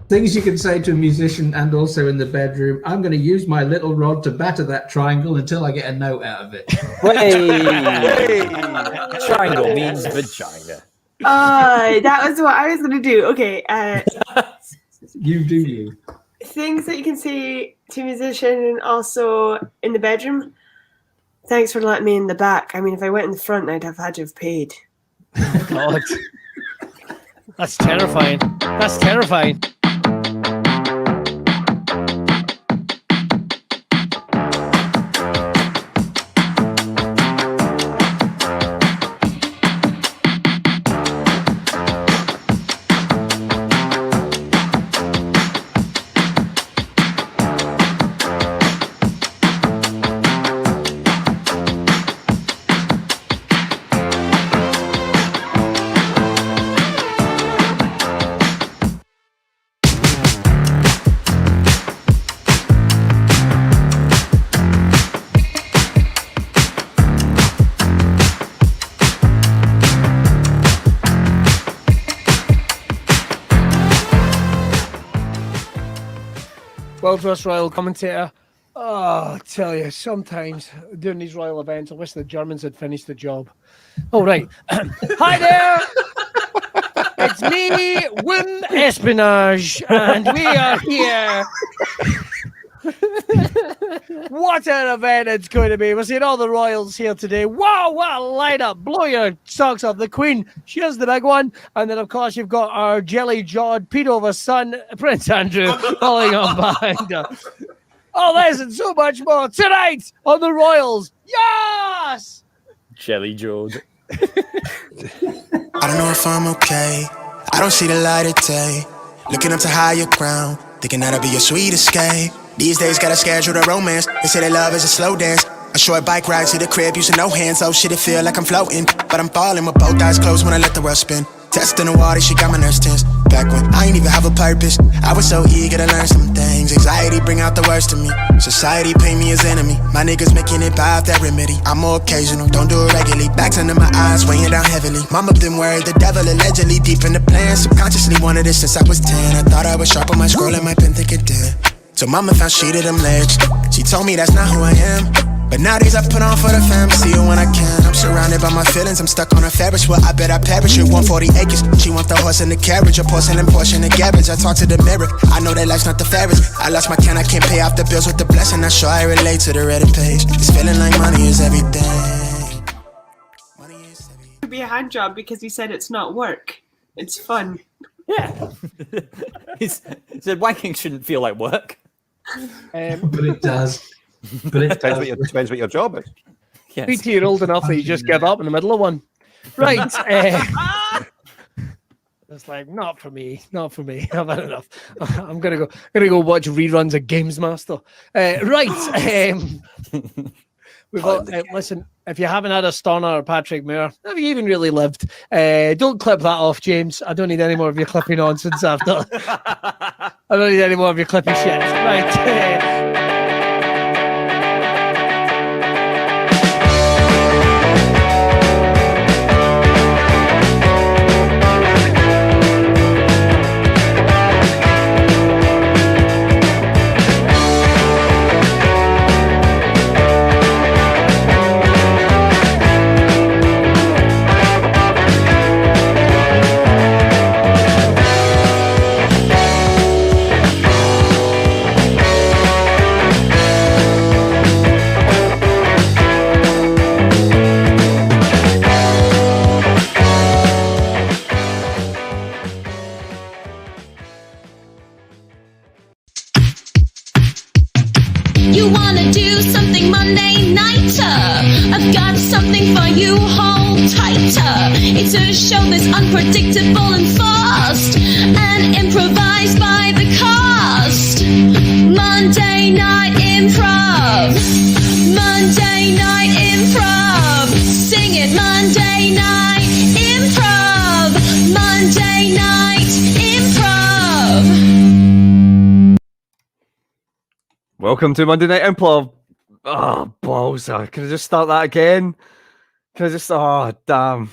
Things you can say to a musician and also in the bedroom. I'm going to use my little rod to batter that triangle until I get a note out of it. Triangle means vagina. That was what I was going to do. Okay. You do you. Things that you can say to a musician and also in the bedroom. Thanks for letting me in the back. I mean, if I went in the front, I'd have had to have paid. Oh, God. That's terrifying. That's terrifying. World West Royal commentator. Oh, I tell you, sometimes doing these royal events, I wish the Germans had finished the job. Oh, right. Hi there. It's me, Wim Espionage, and we are here. What an event it's going to be. We're seeing all the royals here today. Wow, what a lineup. Blow your socks off. The Queen, she's the big one. And then, of course, you've got our jelly-jawed Pedover son, Prince Andrew, following on behind her. Oh, there's and so much more tonight on the Royals. Yes! Jelly-jawed. I don't know if I'm okay. I don't see the light of day. Looking up to higher ground, thinking that'll be your sweet escape. These days gotta schedule the romance. They say that love is a slow dance. A short bike ride to the crib using no hands. Oh shit, it feel like I'm floating, but I'm falling with both eyes closed when I let the world spin. Testing the water, she got my nerves tense. Back when I ain't even have a purpose, I was so eager to learn some things. Anxiety bring out the worst in me. Society paint me as enemy. My niggas making it by that remedy. I'm more occasional, don't do it regularly. Backs under my eyes, weighing down heavily. Mama been worried, the devil allegedly deep in the plan. Subconsciously wanted it since I was 10. I thought I was sharp on my scroll and my pen think it did. So mama found shit of them legs. She told me that's not who I am. But nowadays I put on for the fam, see you when I can. I'm surrounded by my feelings, I'm stuck on a Ferris wheel. I bet I perish with 140 acres. She want the horse and the carriage, a porcelain portion of garbage. I talk to the mirror, I know that life's not the fairest. I lost my can, I can't pay off the bills with the blessing. I'm sure I relate to the Reddit page. It's feeling like money is everything. Money is everything. It could be a hand job because he said it's not work. It's fun. Yeah. He said wanking shouldn't feel like work. But it does. But it Depends what your job is. Yes. Peter, you're old enough that you just give up in the middle of one. Right. It's like, not for me. Not for me. I've had enough. I'm gonna go watch reruns of Games Master. Right. We've got, listen, if you haven't had a Stonner or Patrick Moore, have you even really lived? Don't clip that off, James. I don't need any more of your clippy nonsense after. I don't need any more of your clippy shit. Right. You wanna do something Monday nighter? I've got something for you, hold tighter. It's a show that's unpredictable and fast, and improvised by the cast. Monday Night Improv. Monday Night Improv. Sing it, Monday Night Improv. Monday Night Improv. Welcome to Monday Night Improv. Oh, balls. Can I just start that again? Can I just... Oh, damn.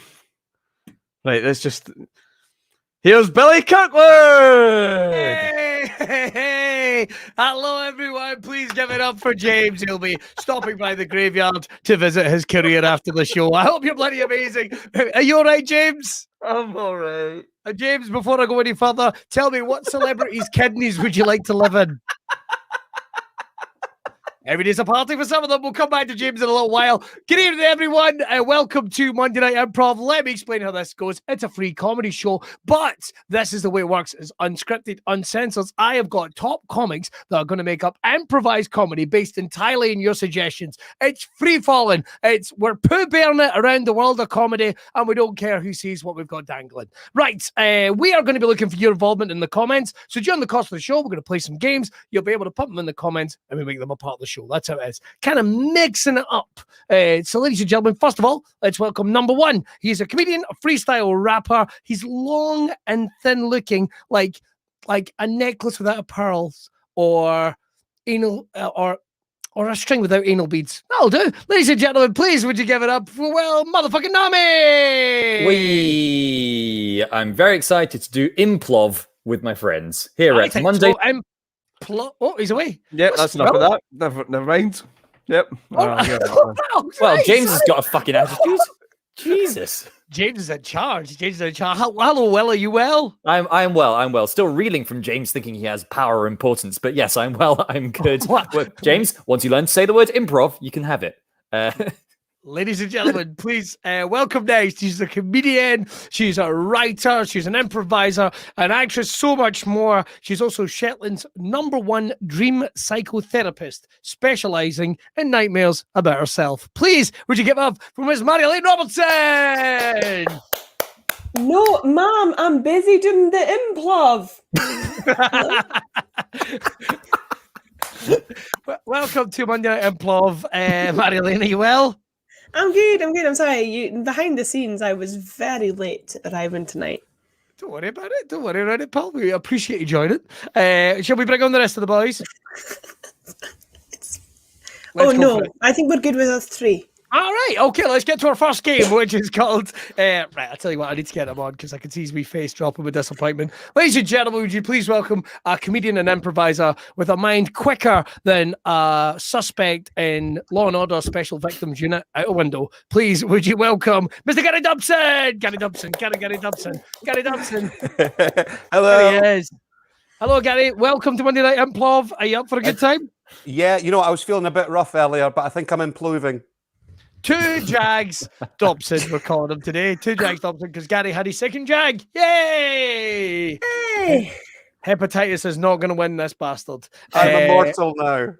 Right, let's just... Here's Billy Kirkwood. Hey! Hello, everyone. Please give it up for James. He'll be stopping by the graveyard to visit his career after the show. I hope you're bloody amazing. Are you all right, James? I'm all right. James, before I go any further, tell me, what celebrities' kidneys would you like to live in? Every day's a party for some of them. We'll come back to James in a little while. Good evening, everyone. Welcome to Monday Night Improv. Let me explain how this goes. It's a free comedy show, but this is the way it works. It's unscripted, uncensored. I have got top comics that are going to make up improvised comedy based entirely on your suggestions. It's free-falling. We're poo-bearing it around the world of comedy, and we don't care who sees what we've got dangling. Right, we are going to be looking for your involvement in the comments. So during the course of the show, we're going to play some games. You'll be able to put them in the comments, and we make them a part of the show. That's how it is. Kind of mixing it up. So, ladies and gentlemen, first of all, let's welcome number one. He's a comedian, a freestyle rapper. He's long and thin looking, like a necklace without pearls, or anal, or a string without anal beads. That'll do. Ladies and gentlemen, please would you give it up for, well, motherfucking Nami? I'm very excited to do improv with my friends here at Monday. Oh, he's away. Yep, that's enough of that. Never mind. Yep. Well, James has got a fucking attitude. Jesus. James is in charge. Hello, Will. Are you well? I'm well. Still reeling from James thinking he has power or importance, but yes, I'm well. I'm good. Well, James, once you learn to say the word improv, you can have it. Ladies and gentlemen, please welcome next. She's a comedian, she's a writer, she's an improviser, an actress, so much more. She's also Shetland's #1 dream psychotherapist, specialising in nightmares about herself. Please, would you give up for Miss Marjolein Robertson? No, Mom, I'm busy doing the improv. Welcome to Monday Night Improv. Marjolein, are you well? I'm good. I'm sorry. Behind the scenes, I was very late arriving tonight. Don't worry about it, pal. We appreciate you joining. Shall we bring on the rest of the boys? No. I think we're good with us three. All right, okay, let's get to our first game, which is called... right, I'll tell you what, I need to get him on because I can see his wee face dropping with disappointment. Ladies and gentlemen, would you please welcome a comedian and improviser with a mind quicker than a suspect in Law & Order Special Victims Unit out a window. Please, would you welcome Mr. Gary Dobson? Gary Dobson. Hello. There he is. Hello, Gary. Welcome to Monday Night Improv. Are you up for a good time? Yeah, I was feeling a bit rough earlier, but I think I'm improving. Two Jags Dobson, we're calling him today. Two Jags Dobson, because Gary had his second Jag. Yay! Hey! Hepatitis is not going to win this bastard. I'm immortal now.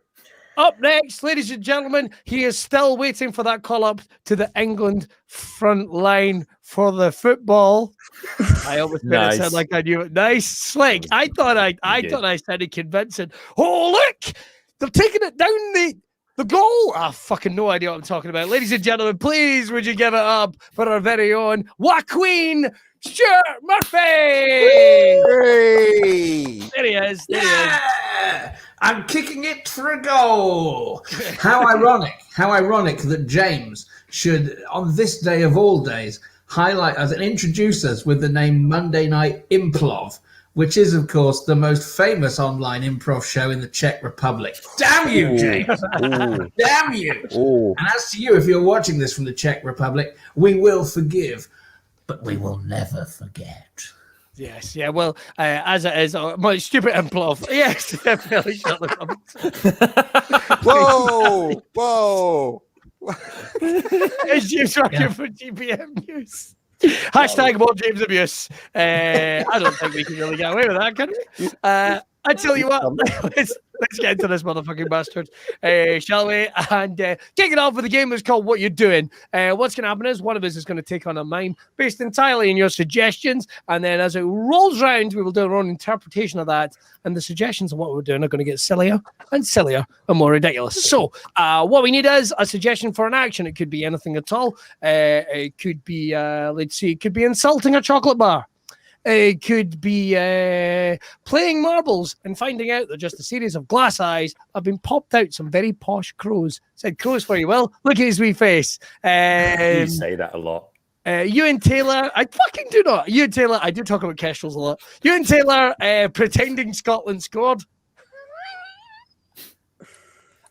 Up next, ladies and gentlemen, he is still waiting for that call up to the England front line for the football. I almost made it sound like I knew it. Nice, slick. I thought I sounded convincing. Oh, look! They're taking it down the goal. I fucking no idea what I'm talking about. Ladies and gentlemen, please would you give it up for our very own Queen Stuart Murphy? Hey! There he is. I'm kicking it for a goal. How ironic that James should, on this day of all days, highlight us and introduce us with the name Monday Night Improv, which is, of course, the most famous online improv show in the Czech Republic. Damn you, James. Damn you. Ooh. And as to you, if you're watching this from the Czech Republic, we will forgive, but we will never forget. Yes, yeah, well, as it is, my stupid improv. Yes, definitely. Whoa. It's James working for GPM News. Hashtag more James abuse. I don't think we can really get away with that, can we? I tell you what, let's get into this motherfucking bastard, shall we? And kick it off with a game that's called What You're Doing. What's going to happen is one of us is going to take on a mime based entirely on your suggestions, and then as it rolls round, we will do our own interpretation of that, and the suggestions of what we're doing are going to get sillier and more ridiculous. So what we need is a suggestion for an action. It could be anything at all. It could be, it could be insulting a chocolate bar. It could be playing marbles and finding out that just a series of glass eyes have been popped out some very posh crows. Said crows for you. Well, look at his wee face. You say that a lot. You and Taylor, I fucking do not. You and Taylor, I do talk about Kestrels a lot. You and Taylor pretending Scotland scored.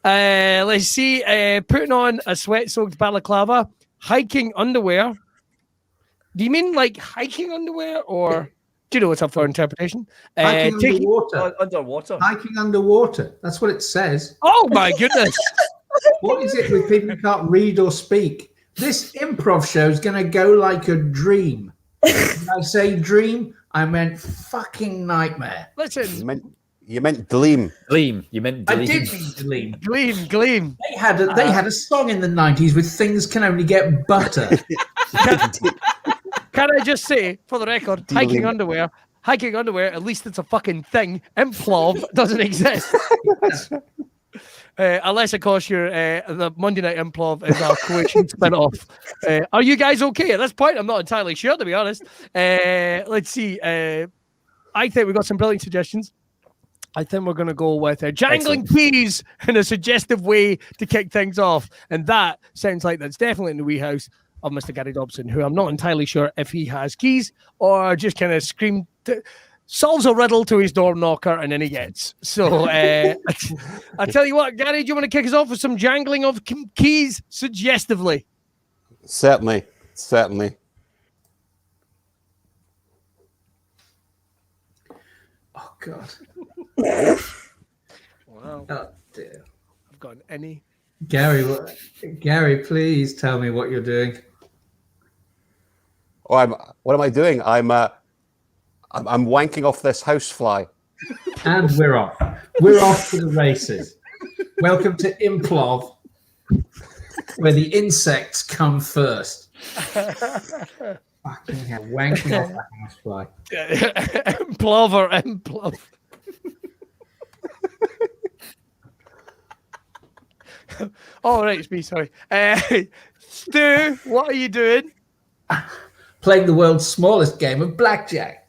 Let's see. Putting on a sweat-soaked balaclava, hiking underwear. Do you mean like hiking underwear, or do you know what's up for interpretation? Hiking underwater. Underwater. Hiking underwater. That's what it says. Oh my goodness! What is it with people who can't read or speak? This improv show is going to go like a dream. When I say dream, I meant fucking nightmare. Listen, You meant gleam. Gleam. You meant gleam. I did mean gleam. gleam. They had a song in the 90s with things can only get butter. Can I just say, for the record, hiking underwear, at least it's a fucking thing. Improv doesn't exist. Unless, of course, you're the Monday Night Improv is our coalition spin-off. Are you guys okay at this point? I'm not entirely sure, to be honest. Let's see. I think we've got some brilliant suggestions. I think we're going to go with jangling keys in a suggestive way to kick things off. And that sounds like that's definitely in the wee house of Mr. Gary Dobson, who I'm not entirely sure if he has keys or just kind of solves a riddle to his door knocker and then he gets. So I tell you what, Gary, do you want to kick us off with some jangling of keys suggestively? Certainly. Oh, God. Wow. Oh, dear. I've got any. Gary, please tell me what you're doing. Oh, what am I doing? I'm wanking off this housefly. And we're off. We're off to the races. Welcome to IMPROV, where the insects come first. Fucking hell, wanking off that housefly. Improv. Oh, right, it's me, sorry. Stu, what are you doing? Playing the world's smallest game of blackjack.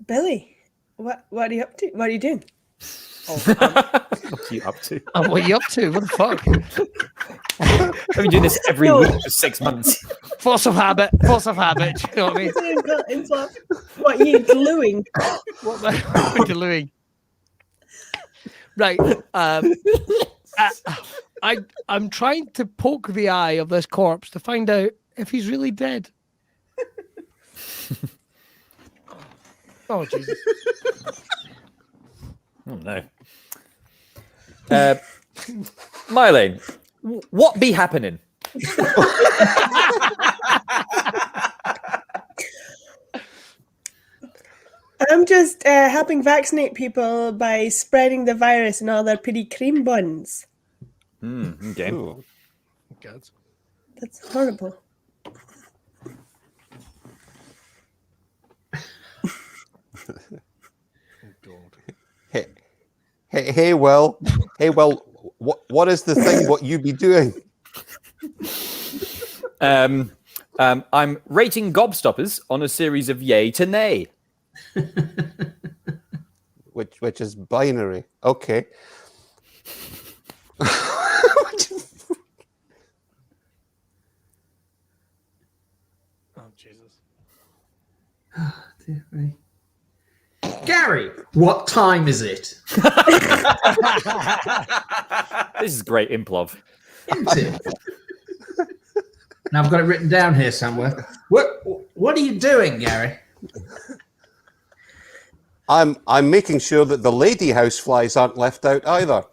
Billy, what are you up to? What are you doing? What are you up to? What are you up to? What the fuck? I've been doing this every week for 6 months. Force of habit. Do you know what I mean? What are you gluing? What am I doing? Right. I'm trying to poke the eye of this corpse to find out if he's really dead. Oh, Jesus. Oh, no. Marjolein, what be happening? I'm just helping vaccinate people by spreading the virus in all their pretty cream buns. Okay. Ooh. God. That's horrible. Hey, Will, what is the thing? What you be doing? I'm rating gobstoppers on a series of yay to nay. Which is binary. Okay. Oh, Jesus. Dear me. Gary, what time is it? This is great improv. Isn't it? Now I've got it written down here somewhere. What are you doing, Gary? I'm making sure that the lady houseflies aren't left out either.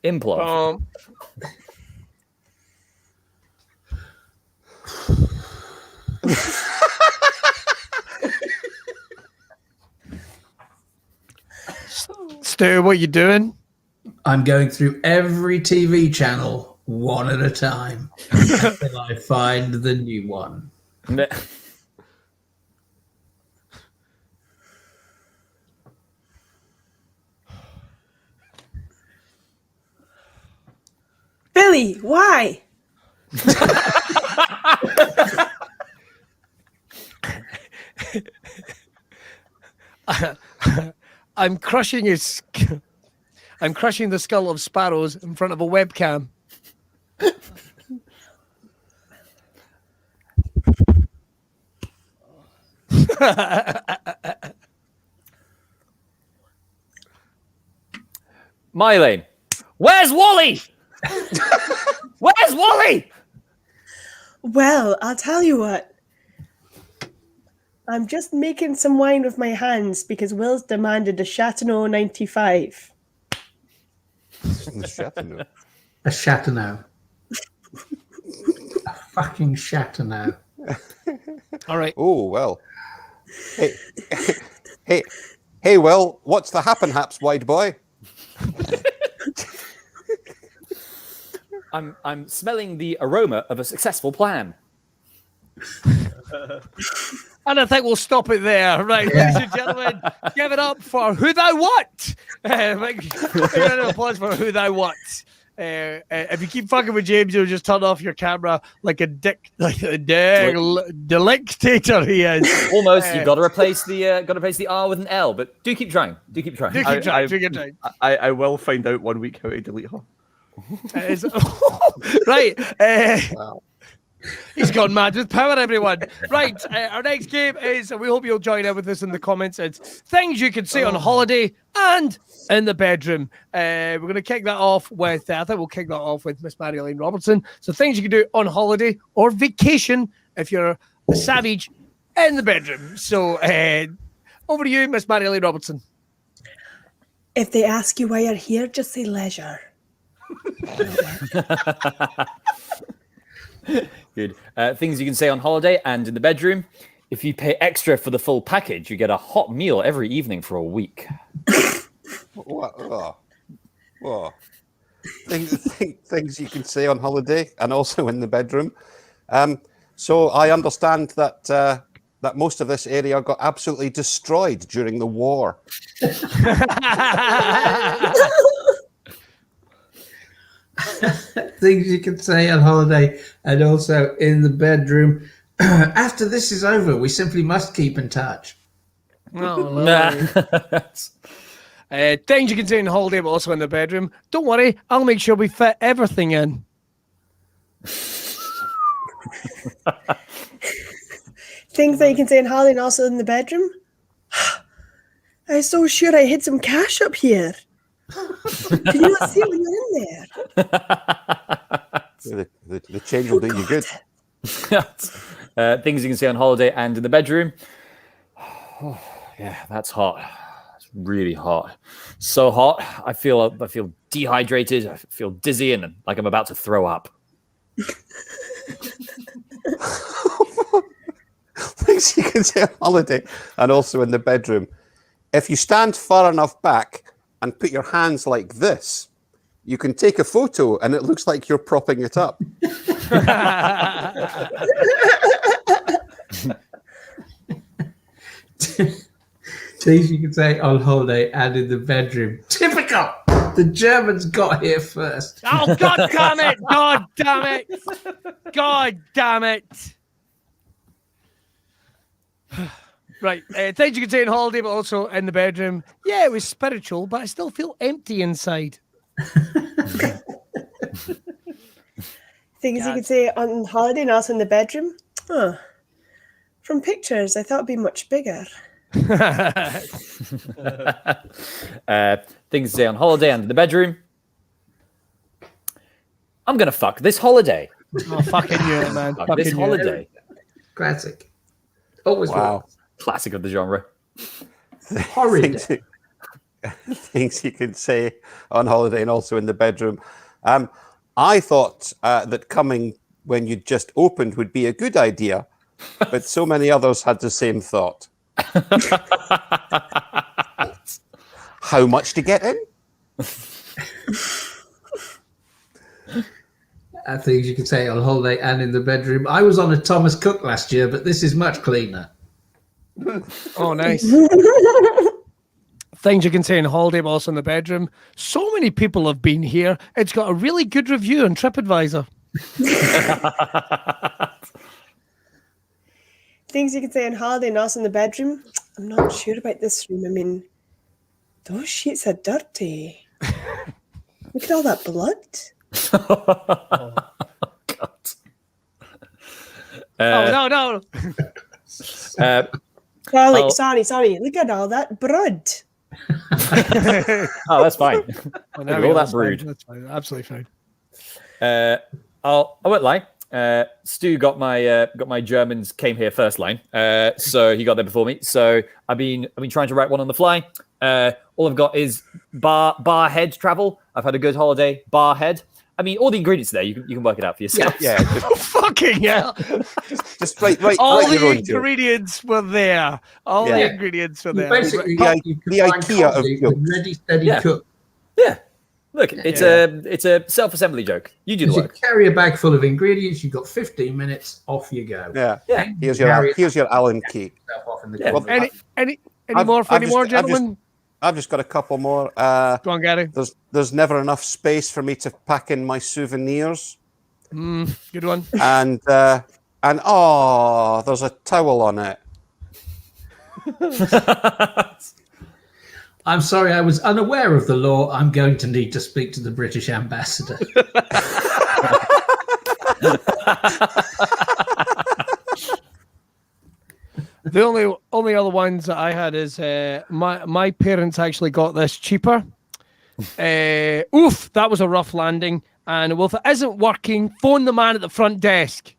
Improv. Stu, what you doing? I'm going through every TV channel one at a time until I find the new one. Billy, why? I'm crushing his. I'm crushing the skull of sparrows in front of a webcam. Marjolein, where's Wally? Where's Wally? Well, I'll tell you what. I'm just making some wine with my hands because Will's demanded a Chateauneuf 95. Chateauneuf. A Chateauneuf. A fucking Chateauneuf. All right. Oh, well. Hey, Will, what's the happen haps, wide boy? I'm smelling the aroma of a successful plan. And I think we'll stop it there. Right, ladies and gentlemen, give it up for Who Thou What. Make a round of applause for Who Thou What. If you keep fucking with James, you'll just turn off your camera like a delectator he is. Almost. You've got to replace the R with an L, but do keep trying. Do keep trying. I will find out 1 week how to delete her. Right. Wow. He's gone mad with power, everyone. Right, our next game is, and we hope you'll join in with us in the comments, it's things you can say on holiday and in the bedroom. We're going to kick that off with, I think we'll kick that off with Miss Marjolein Robertson. So things you can do on holiday or vacation if you're a savage in the bedroom. So over to you, Miss Marjolein Robertson. If they ask you why you're here, just say leisure. Good. Things you can say on holiday and in the bedroom. If you pay extra for the full package, you get a hot meal every evening for a week. What? Oh. Things you can say on holiday and also in the bedroom. So I understand that most of this area got absolutely destroyed during the war. Things you can say on holiday and also in the bedroom. After this is over, we simply must keep in touch. Things you can say on holiday, but also in the bedroom. Don't worry, I'll make sure we fit everything in. Things that you can say on holiday and also in the bedroom. I was so sure I hid some cash up here. Can you not see it when you're in there? The change will do you good. Things you can say on holiday and in the bedroom. Oh, yeah, that's hot. It's really hot. So hot. I feel dehydrated. I feel dizzy and like I'm about to throw up. Things you can say on holiday and also in the bedroom. If you stand far enough back and put your hands like this, you can take a photo and it looks like you're propping it up. Things you can say on holiday and in the bedroom. Typical! The Germans got here first. Oh, God damn it! God damn it! God damn it! Right, things you can say on holiday, but also in the bedroom. Yeah, it was spiritual, but I still feel empty inside. Things you can say on holiday and also in the bedroom. Huh. From pictures, I thought it'd be much bigger. Things to say on holiday and in the bedroom. I'm gonna fuck this holiday. Oh, fucking you, man. Fuck this holiday. Classic. Always Wow. Classic of the genre. horrid. Things you can say on holiday and also in the bedroom. I thought that coming when you just opened would be a good idea, but so many others had the same thought. How much to get in? Things you can say on holiday and in the bedroom. I was on a Thomas Cook last year, but this is much cleaner. Oh, nice. Things you can say on holiday, but also in the bedroom. So many people have been here. It's got a really good review on TripAdvisor. Things you can say on holiday and also in the bedroom. I'm not sure about this room. I mean, Those sheets are dirty. Look at all that blood. Oh, no. Charlie, Oh. sorry. Look at all that blood. Oh, that's fine. Oh, Look at all that brood. That's fine. Absolutely fine. I won't lie. Stu got my Germans came here first line, so he got there before me. So I've been trying to write one on the fly. All I've got is bar head travel. I've had a good holiday. Bar head. I mean, all the ingredients are there. You can work it out for yourself. Yeah. Fucking hell! Just write All your the own joke. ingredients were there. All the Yeah. ingredients were You there. basically The you the combine IKEA of comedy with jokes. ready, steady, Yeah. cook. Yeah. Look, it's a self-assembly joke. You do the You work. carry a bag full of ingredients. You've got 15 minutes. Off you go. Yeah. Yeah. Here's Carry your Allen key. yourself off in the Yeah. corner. Any I've- more for I've any just- more, I've just- gentlemen? I've just got a couple more. Go on, Gary. There's never enough space for me to pack in my souvenirs, Good one. and there's a towel on it. I'm sorry, I was unaware of the law. I'm going to need to speak to the British ambassador. The only other ones that I had is my parents actually got this cheaper. That was a rough landing. And well, if it isn't working, phone the man at the front desk.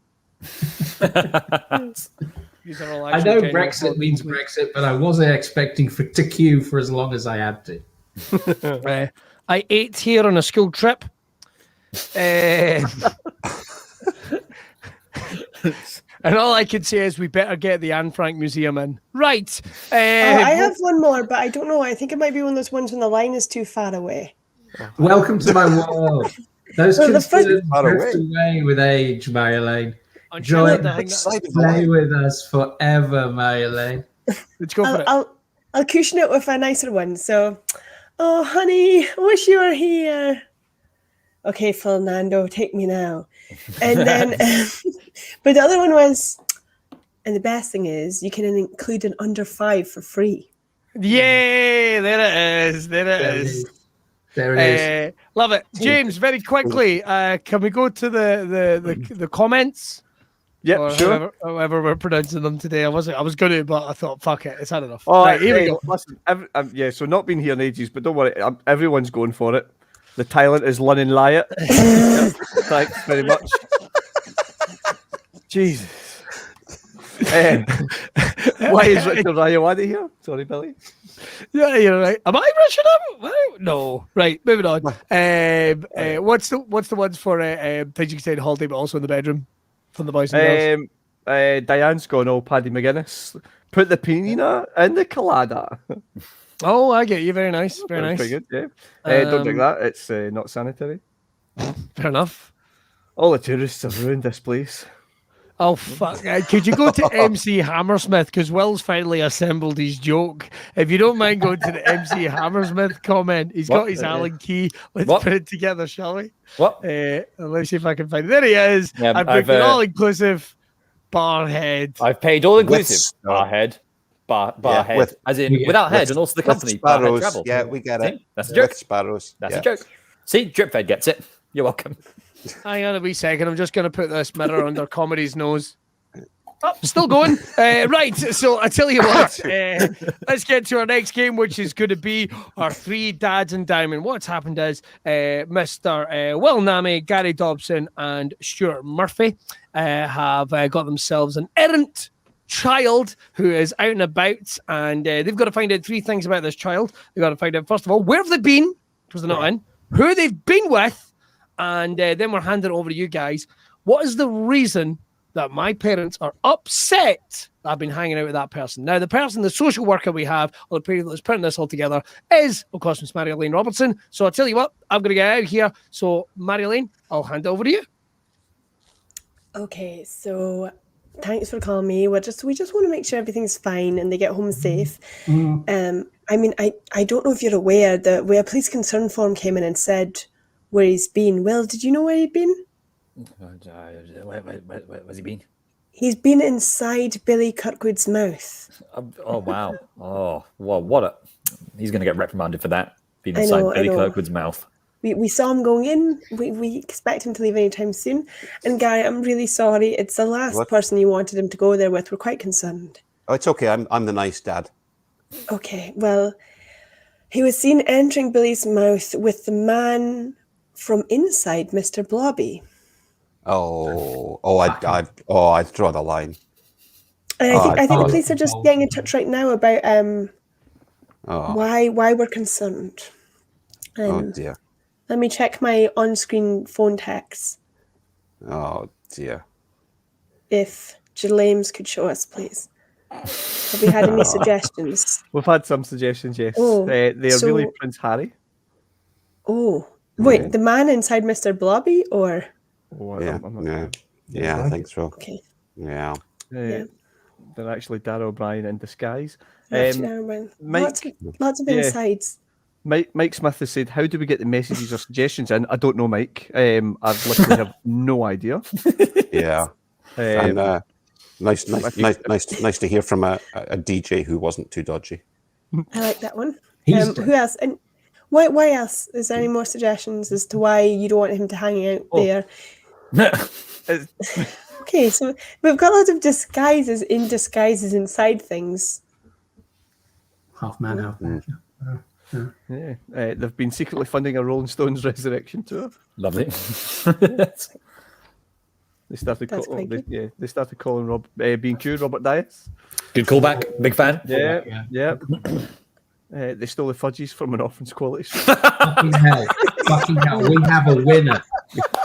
These are all I actually know genuine Brexit quotes. means Brexit, but I wasn't expecting to queue for as long as I had to. I ate here on a school trip. And all I can say is we better get the Anne Frank Museum in. Right. I have one more, but I don't know. I think it might be one of those ones when the line is too far away. Welcome to my world. Those Well, the concerns Far drift away. away with age, Marjolein. I'm Joy, sure that- Side of the play line. with us forever, Marjolein. Let's go for it. I'll cushion it with a nicer one. So, oh, honey, wish you were here. Okay, Fernando, take me now. And then, but the other one was, and the best thing is, you can include an under 5 for free. Yay! There it is. There it is. There it is. Love it, James. Very quickly, can we go to the comments? Yep, Or sure. however we're pronouncing them today. I was going to, but I thought, fuck it, it's had enough. Oh, Right, here we go. Listen, so not been here in ages, but don't worry, everyone's going for it. The talent is Lunnon Lyot. Thanks very much. Jesus. Why is Richard Rayawadi here? Sorry, Billy. Yeah, you're right. Am I rushing him? No. Right, moving on. What's the ones for things you can say in holiday, but also in the bedroom from the boys and girls? Diane's gone all Paddy McGuinness. Put the pinina in the colada. Oh, I get you. Very nice. Very That's nice. pretty good, yeah. Don't drink that. It's not sanitary. Fair enough. All the tourists have ruined this place. Oh, fuck. Could you go to MC Hammersmith? Because Will's finally assembled his joke. If you don't mind going to the MC Hammersmith comment, he's got his Allen key. Let's put it together, shall we? What? Let's see if I can find it. There he is. Yeah, I've booked an all-inclusive bar head. I've paid all inclusive. With- Bar head. Bar Yeah, head. with- as in Yeah, without head with- and also the with company. Bar head sparrows. travel. Yeah, we get it. See? That's a joke. With sparrows. That's yeah. a joke. See, Dripfed gets it. You're welcome. Hang on a wee second. I'm just going to put this mirror under Comedy's nose. Oh, still going. Right. So I tell you what, let's get to our next game, which is going to be our 3 dads and diamond. What's happened is Mr. Will Nami, Gary Dobson, and Stuart Murphy have got themselves an errant child who is out and about, and they've got to find out 3 things about this child. They've got to find out, first of all, where have they been, because they're not in, who they've been with, and then we're handing it over to you guys. What is the reason that my parents are upset that I've been hanging out with that person? Now, the person, the social worker we have, or the person that's putting this all together, is, of course, Miss Marjolein Robertson. So I'll tell you what, I'm going to get out of here. So, Marjolein, I'll hand it over to you. Okay, so thanks for calling me. We just want to make sure everything's fine and they get home safe. I mean, I don't know if you're aware that where a police concern form came in and said where he's been. Will, did you know where he'd been? Where's he been? He's been inside Billy Kirkwood's mouth. Oh wow! Oh, well, what He's going to get reprimanded for that. Being I inside know, I Billy know. Kirkwood's mouth. We saw him going in. We expect him to leave anytime soon. And Gary, I'm really sorry. It's the last What? person you wanted him to go there with. We're quite concerned. Oh, it's okay. I'm the nice dad. Okay, well, he was seen entering Billy's mouth with the man from inside Mr. Blobby. I'd draw the line. And I think the police are just getting in touch right now about why we're concerned. Oh dear. Let me check my on-screen phone texts. Oh dear. If James could show us, please. Have we had any suggestions? We've had some suggestions, yes. Oh, They're really so- Prince Harry. Oh, wait, the man inside Mr. Blobby, or Oh, Yeah, I'm not yeah, sure. yeah. I think so. okay? Yeah. Yeah. They're actually Darryl O'Brien in disguise. Lots of yeah. insides. Mike Smith has said, "How do we get the messages or suggestions in?" I don't know, Mike. I literally have no idea. Yeah. And nice to hear from a DJ who wasn't too dodgy. I like that one. He's Who else? And why else? Is there any more suggestions as to why you don't want him to hang out there? Okay, so we've got lots of disguises inside things. half man, half man. Yeah, they've been secretly funding a Rolling Stones resurrection tour. Lovely. They started, That's quite good. they started calling B&Q Robert Dias. Good callback. Big fan. Yeah. They stole the fudgies from an orphan's quality. Fucking hell. We have a winner.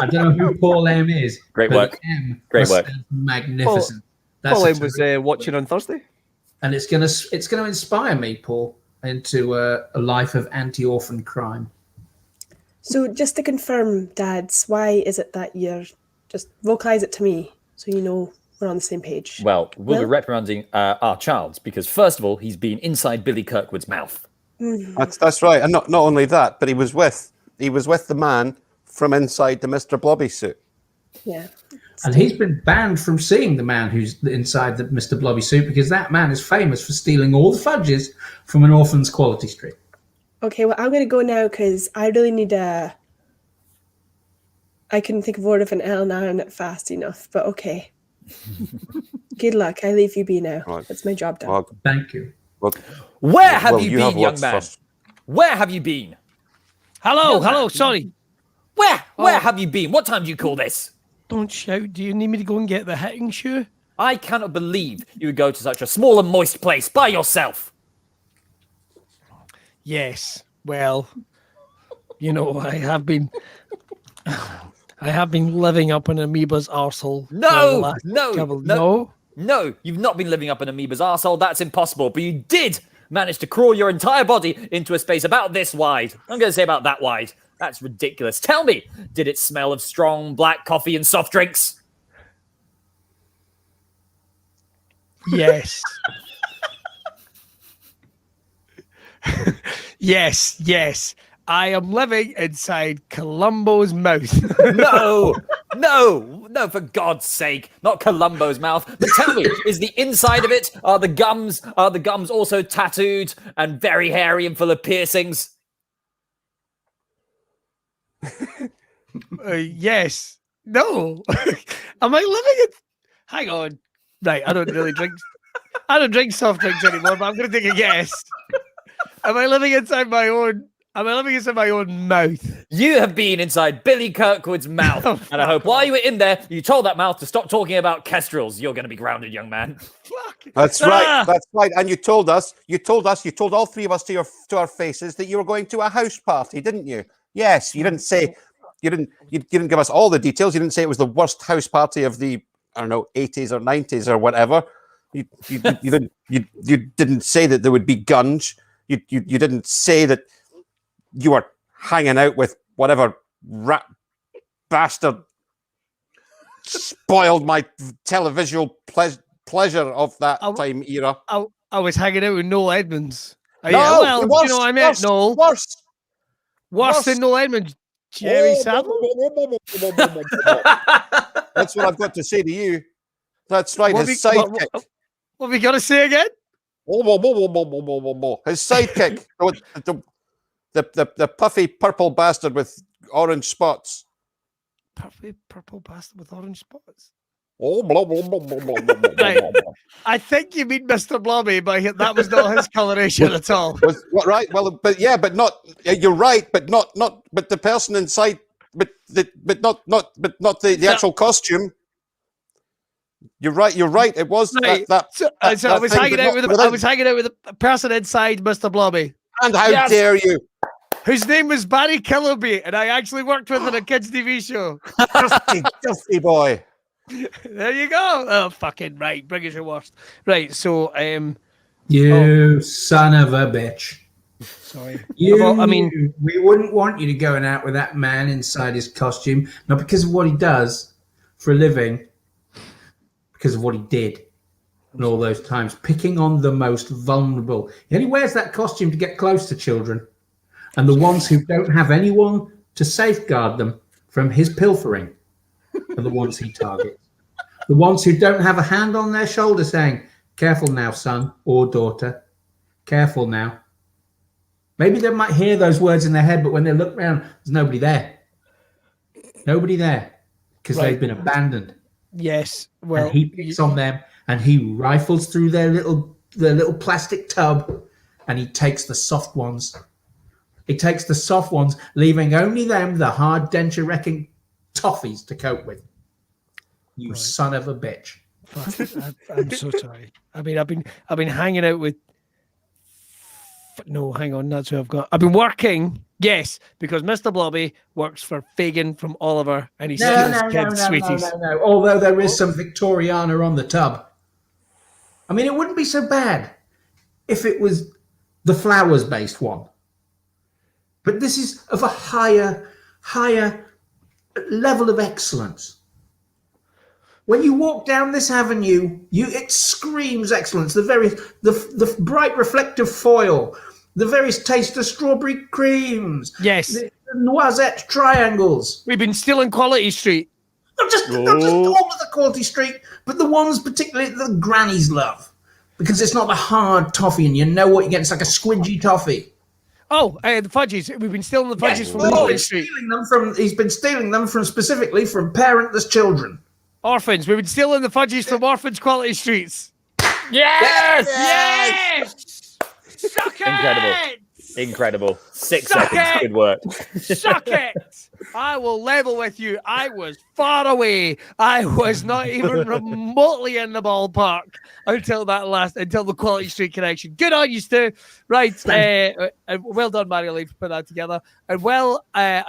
I don't know who Paul M is. Great but work. M Great was work. Magnificent. Paul a M was watching on Thursday. and it's gonna inspire me, Paul, into a life of anti-orphan crime. So just to confirm, Dads, why is it that you're just vocalize it to me so you know we're on the same page? Well, we'll be Well- reprimanding our child because, first of all, he's been inside Billy Kirkwood's mouth. That's right. And not only that, but he was with the man from inside the Mr. Blobby suit. Yeah. And he's been banned from seeing the man who's inside the Mr. Blobby suit because that man is famous for stealing all the fudges from an orphan's quality street. Okay, well, I'm going to go now because I really need I couldn't think of word of an L now, I'm not fast enough, but okay. Good luck. I leave you be now. Right. That's my job done. Well, Thank you. well, Where have well, you have been, young words man? first. Where have you been? Hello, sorry. Where have you been? What time do you call this? Don't shout. Do you need me to go and get the hitting shoe? I cannot believe you would go to such a small and moist place by yourself. Yes. Well, you know, I have been living up an amoeba's arsehole. No, No. You've not been living up an amoeba's arsehole. That's impossible. But you did manage to crawl your entire body into a space about this wide. I'm going to say about that wide. That's ridiculous. Tell me, did it smell of strong black coffee and soft drinks? Yes. Yes. I am living inside Columbo's mouth. No, for God's sake, not Columbo's mouth. But tell me, is the inside of it, are the gums also tattooed and very hairy and full of piercings? Yes. No. Am I living in... Hang on. Right, I don't drink soft drinks anymore, but I'm going to take a guess. Am I living inside my own mouth? You have been inside Billy Kirkwood's mouth. And I hope while you were in there, you told that mouth to stop talking about kestrels. You're going to be grounded, young man. Fuck. That's right. That's right. And you told all three of us to our faces that you were going to a house party, didn't you? Yes. You didn't say you didn't give us all the details. You didn't say it was the worst house party of the 80s or 90s or whatever. You didn't say that there would be guns. You didn't say that you were hanging out with whatever rat bastard spoiled my televisual pleasure of that time era. I was hanging out with Noel Edmonds. No, well, worse, you know what I meant, worse, Noel. Worse Than Noel Edmonds. Jerry Savile? That's what I've got to say to you. That's right, his sidekick. What have we got to say again? His sidekick, the puffy purple bastard with orange spots. Puffy purple bastard with orange spots. Right. I think you mean Mr. Blobby, but that was not his coloration at all. Right. Well, but not. You're right, but not. But the person inside, but not the actual costume. You're right. It was right. So I was hanging out with the person inside Mr. Blobby. And how dare you? Whose name was Barry Killerby, and I actually worked with in a kids' TV show. Dusty boy. There you go. Oh, fucking right. Bring us your worst. Right. So, you son of a bitch. Sorry. We wouldn't want you to going out with that man inside his costume, not because of what he does for a living, because of what he did and all those times, picking on the most vulnerable. He only wears that costume to get close to children and the ones who don't have anyone to safeguard them from his pilfering are the ones he targets. The ones who don't have a hand on their shoulder saying, careful now, son or daughter, careful now. Maybe they might hear those words in their head, but when they look around, there's nobody there. Nobody there because they've been abandoned. Yes. Well, and he picks on them and he rifles through their little plastic tub and he takes the soft ones. He takes the soft ones, leaving only them the hard denture-wrecking toffees to cope with. You son of a bitch. I'm so sorry. I mean, I've been hanging out with. No, hang on. That's who I've got. I've been working. Yes, because Mr. Blobby works for Fagin from Oliver, and he steals kids' sweeties. No. Although there is some Victoriana on the tub. I mean, it wouldn't be so bad if it was the flowers-based one. But this is of a higher level of excellence. When you walk down this avenue, it screams excellence. The bright reflective foil, the various taste of strawberry creams. Yes. The noisette triangles. We've been stealing Quality Street. Not just all of the Quality Street, but the ones particularly the grannies love. Because it's not the hard toffee and you know what you get. It's like a squidgy toffee. Oh, the fudgies. We've been stealing the fudgies from Quality Street. He's been stealing them specifically from parentless children. Orphans. We've been stealing the fudgies from orphans' Quality Streets. Yes! Suck it! Incredible. 6 seconds. Good work. Suck it! I will level with you. I was far away. I was not even remotely in the ballpark until the Quality Street connection. Good on you, Stu. Right. Well done, Marjolein, for putting that together. And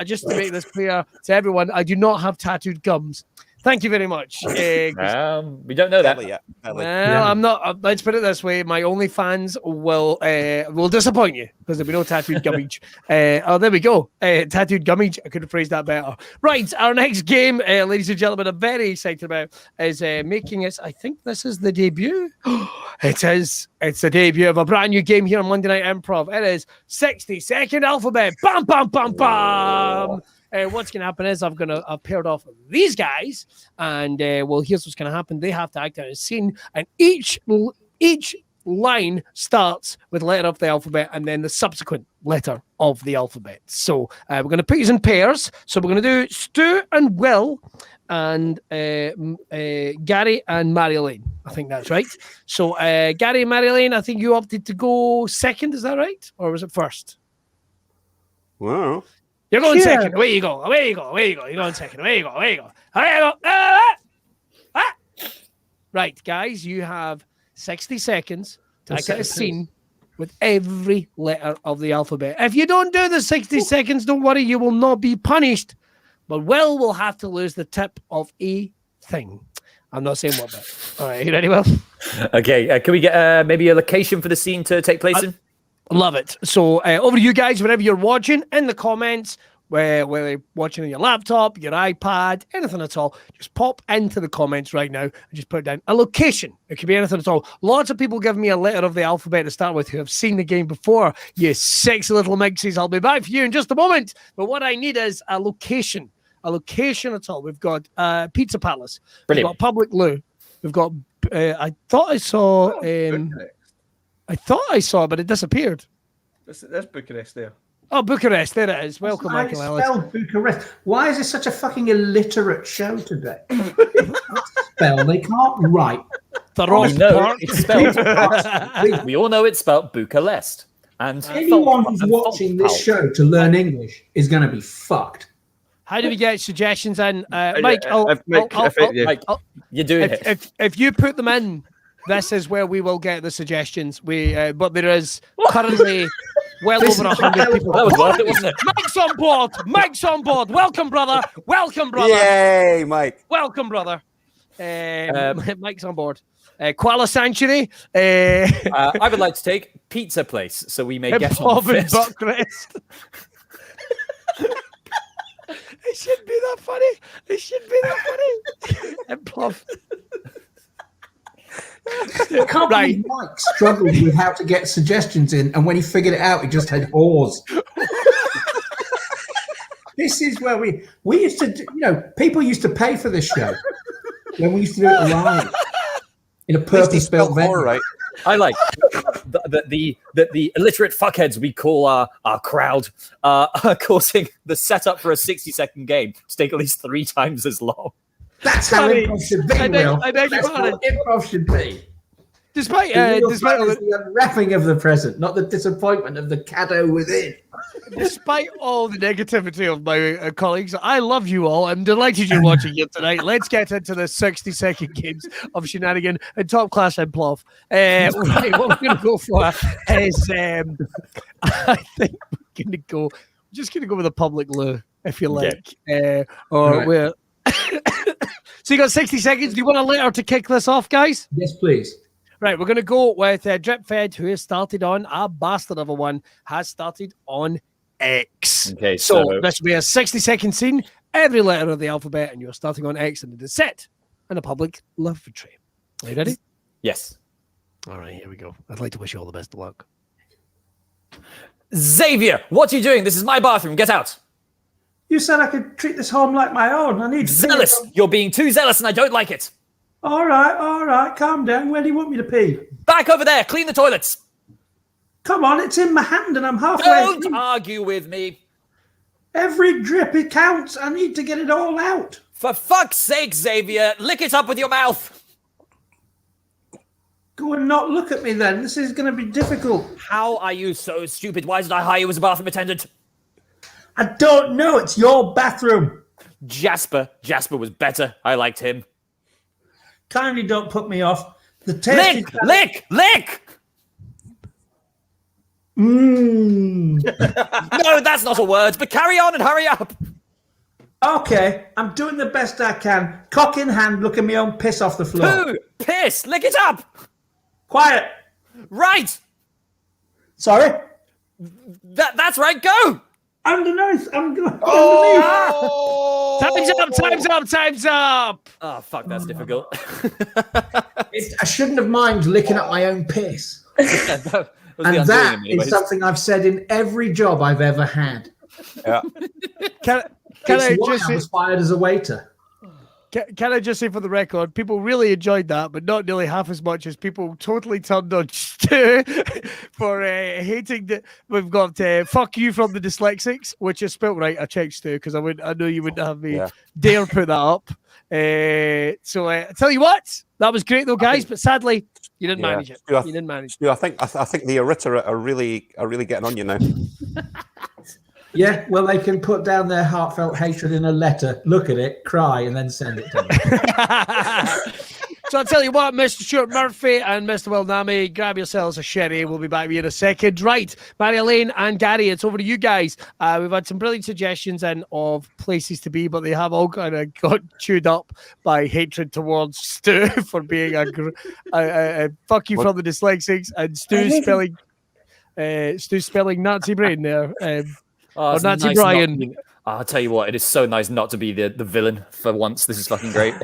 just to make this clear to everyone, I do not have tattooed gums. Thank you very much. We don't know that. Well, I'm not. Let's put it this way: my OnlyFans will disappoint you because there'll be no tattooed gummage. There we go. Tattooed gummage. I could have phrased that better. Right, our next game, ladies and gentlemen, I'm very excited about is making its. I think this is the debut. It is. It's the debut of a brand new game here on Monday Night Improv. It is 60-second alphabet. Bam, bam, bam, bam. What's going to happen is I've paired off these guys, and here's what's going to happen. They have to act out a scene, and each line starts with a letter of the alphabet and then the subsequent letter of the alphabet. So we're going to put these in pairs. So we're going to do Stu and Will and Gary and Marjolein. I think that's right. So Gary and Marjolein, I think you opted to go second. Is that right? Or was it first? Wow. You're going second. Away you go. Away you go. Away you go. You're going second. Away you go. Away you go. Away you go. Right, guys, you have 60 seconds to act out a scene with every letter of the alphabet. If you don't do the 60 seconds, don't worry, you will not be punished. But Will will have to lose the tip of a thing. I'm not saying what bit. All right, you ready, Will? Okay, can we get maybe a location for the scene to take place in? Love it. So over to you guys, wherever you're watching, in the comments, whether you're watching on your laptop, your iPad, anything at all, just pop into the comments right now and just put down a location. It could be anything at all. Lots of people give me a letter of the alphabet to start with who have seen the game before. You sexy little mixies. I'll be back for you in just a moment. But what I need is a location. A location at all. We've got Pizza Palace. Brilliant. We've got Public Loo. We've got, I thought I saw... I thought I saw it, but it disappeared. There's Bucharest there. Oh, Bucharest, there it is. Welcome, I Michael Ellis. spelled Bucharest. Why is this such a fucking illiterate show today? Spell, they can't write. The We Ross know Park. it's spelled. We all know it's spelled Bucharest. And Anyone who's watching this show to learn English is going to be fucked. How do we get suggestions in? Mike, Mike, you're doing it. if you put them in, this is where we will get the suggestions. But there is currently well over 100 people. That was worth it, wasn't it? Mike's on board. Mike's on board. Welcome, brother. Welcome, brother. Yay, Mike. Welcome, brother. Mike's on board. Koala Sanctuary. I would like to take Pizza Place, so we may get on Bob and first. Buckrest. It shouldn't be that funny. It shouldn't be that funny. Improv. I can't believe Mike struggled with how to get suggestions in, and when he figured it out, he just had whores. This is where we used to, people used to pay for this show when we used to do it live in a purpose-built venue. Right. I like the illiterate fuckheads we call our crowd are causing the setup for a 60-second game to take at least 3 times as long. That's how improv should be, Will. I beg your That's pardon. what improv should be. Despite The the unwrapping of the present, not the disappointment of the cadeau within. despite all the negativity of my colleagues, I love you all. I'm delighted you're watching it tonight. Let's get into the 60-second games of shenanigan and top class improv. Right, what we're going to go for is I think we're going to go. Just going to go with a public loo, if you like, or we're. So you got 60 seconds. Do you want a letter to kick this off, guys? Yes, please. Right, we're going to go with Drip Fed, who has started on a bastard of a one, has started on X. Okay, So so this will be a 60-second scene, every letter of the alphabet, and you're starting on X, and it is set in a public lavatory. Are you ready? yes. All right, here we go. I'd like to wish you all the best of luck. Xavier, what are you doing? This is my bathroom. Get out. You said I could treat this home like my own. I need to Zealous. You're being too zealous, and I don't like it. All right. Calm down. Where do you want me to pee? Back over there. Clean the toilets. Come on, it's in my hand and I'm halfway. Don't through. argue with me. Every drip, it counts. I need to get it all out. For fuck's sake, Xavier, lick it up with your mouth. Go and not look at me then. This is going to be difficult. How are you so stupid? Why did I hire you as a bathroom attendant? I don't know. It's your bathroom. Jasper was better. I liked him. Kindly don't put me off. The tasty Lick! No, that's not a word, but carry on and hurry up. Okay, I'm doing the best I can. Cock in hand, looking me own piss off the floor. Poo! Piss! Lick it up! Quiet. Right! Sorry. That's right, go! Underneath. I'm going. Oh! Time's up! Oh, fuck, that's difficult. I shouldn't have minded licking up my own piss. And that is something I've said in every job I've ever had. Yeah. Can It's I why just I was fired as a waiter. Can I just say for the record, people really enjoyed that, but not nearly half as much as people totally turned on Stu for hating that. We've got "fuck you" from the dyslexics, which is spelt right. I checked Stu because I know you wouldn't have me dare put that up. So I tell you what, that was great though, guys. But sadly, you didn't manage it. You didn't manage. I think the illiterate are really getting on you now. Yeah, well, they can put down their heartfelt hatred in a letter, look at it, cry, and then send it to me. So I'll tell you what, Mr. Stuart Murphy and Mr. Will Nami, grab yourselves a sherry. We'll be back with you in a second. Right, Marjolein and Gary, it's over to you guys. We've had some brilliant suggestions in of places to be, but they have all kind of got chewed up by hatred towards Stu for being a fuck you from the dyslexics, and Stu spelling Nazi brain there. Or Nazi nice Brian. I'll tell you what, it is so nice not to be the villain for once. This is fucking great.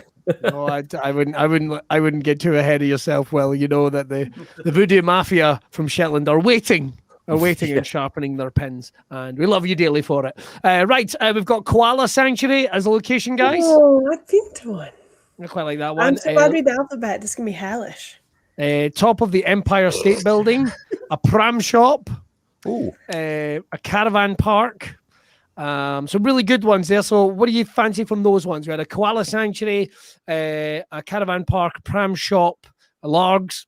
No, I wouldn't get too ahead of yourself. Well, you know that the voodoo mafia from Shetland are waiting and sharpening their pins, and we love you dearly for it. Right, we've got Koala Sanctuary as a location, guys. Oh, I've been to one. I quite like that one. I'm so glad we the alphabet. This is gonna be hellish. top of the Empire State Building, a pram shop, Ooh. a caravan park. Some really good ones there. So what do you fancy from those ones? We had a koala sanctuary, a caravan park, pram shop, a Largs.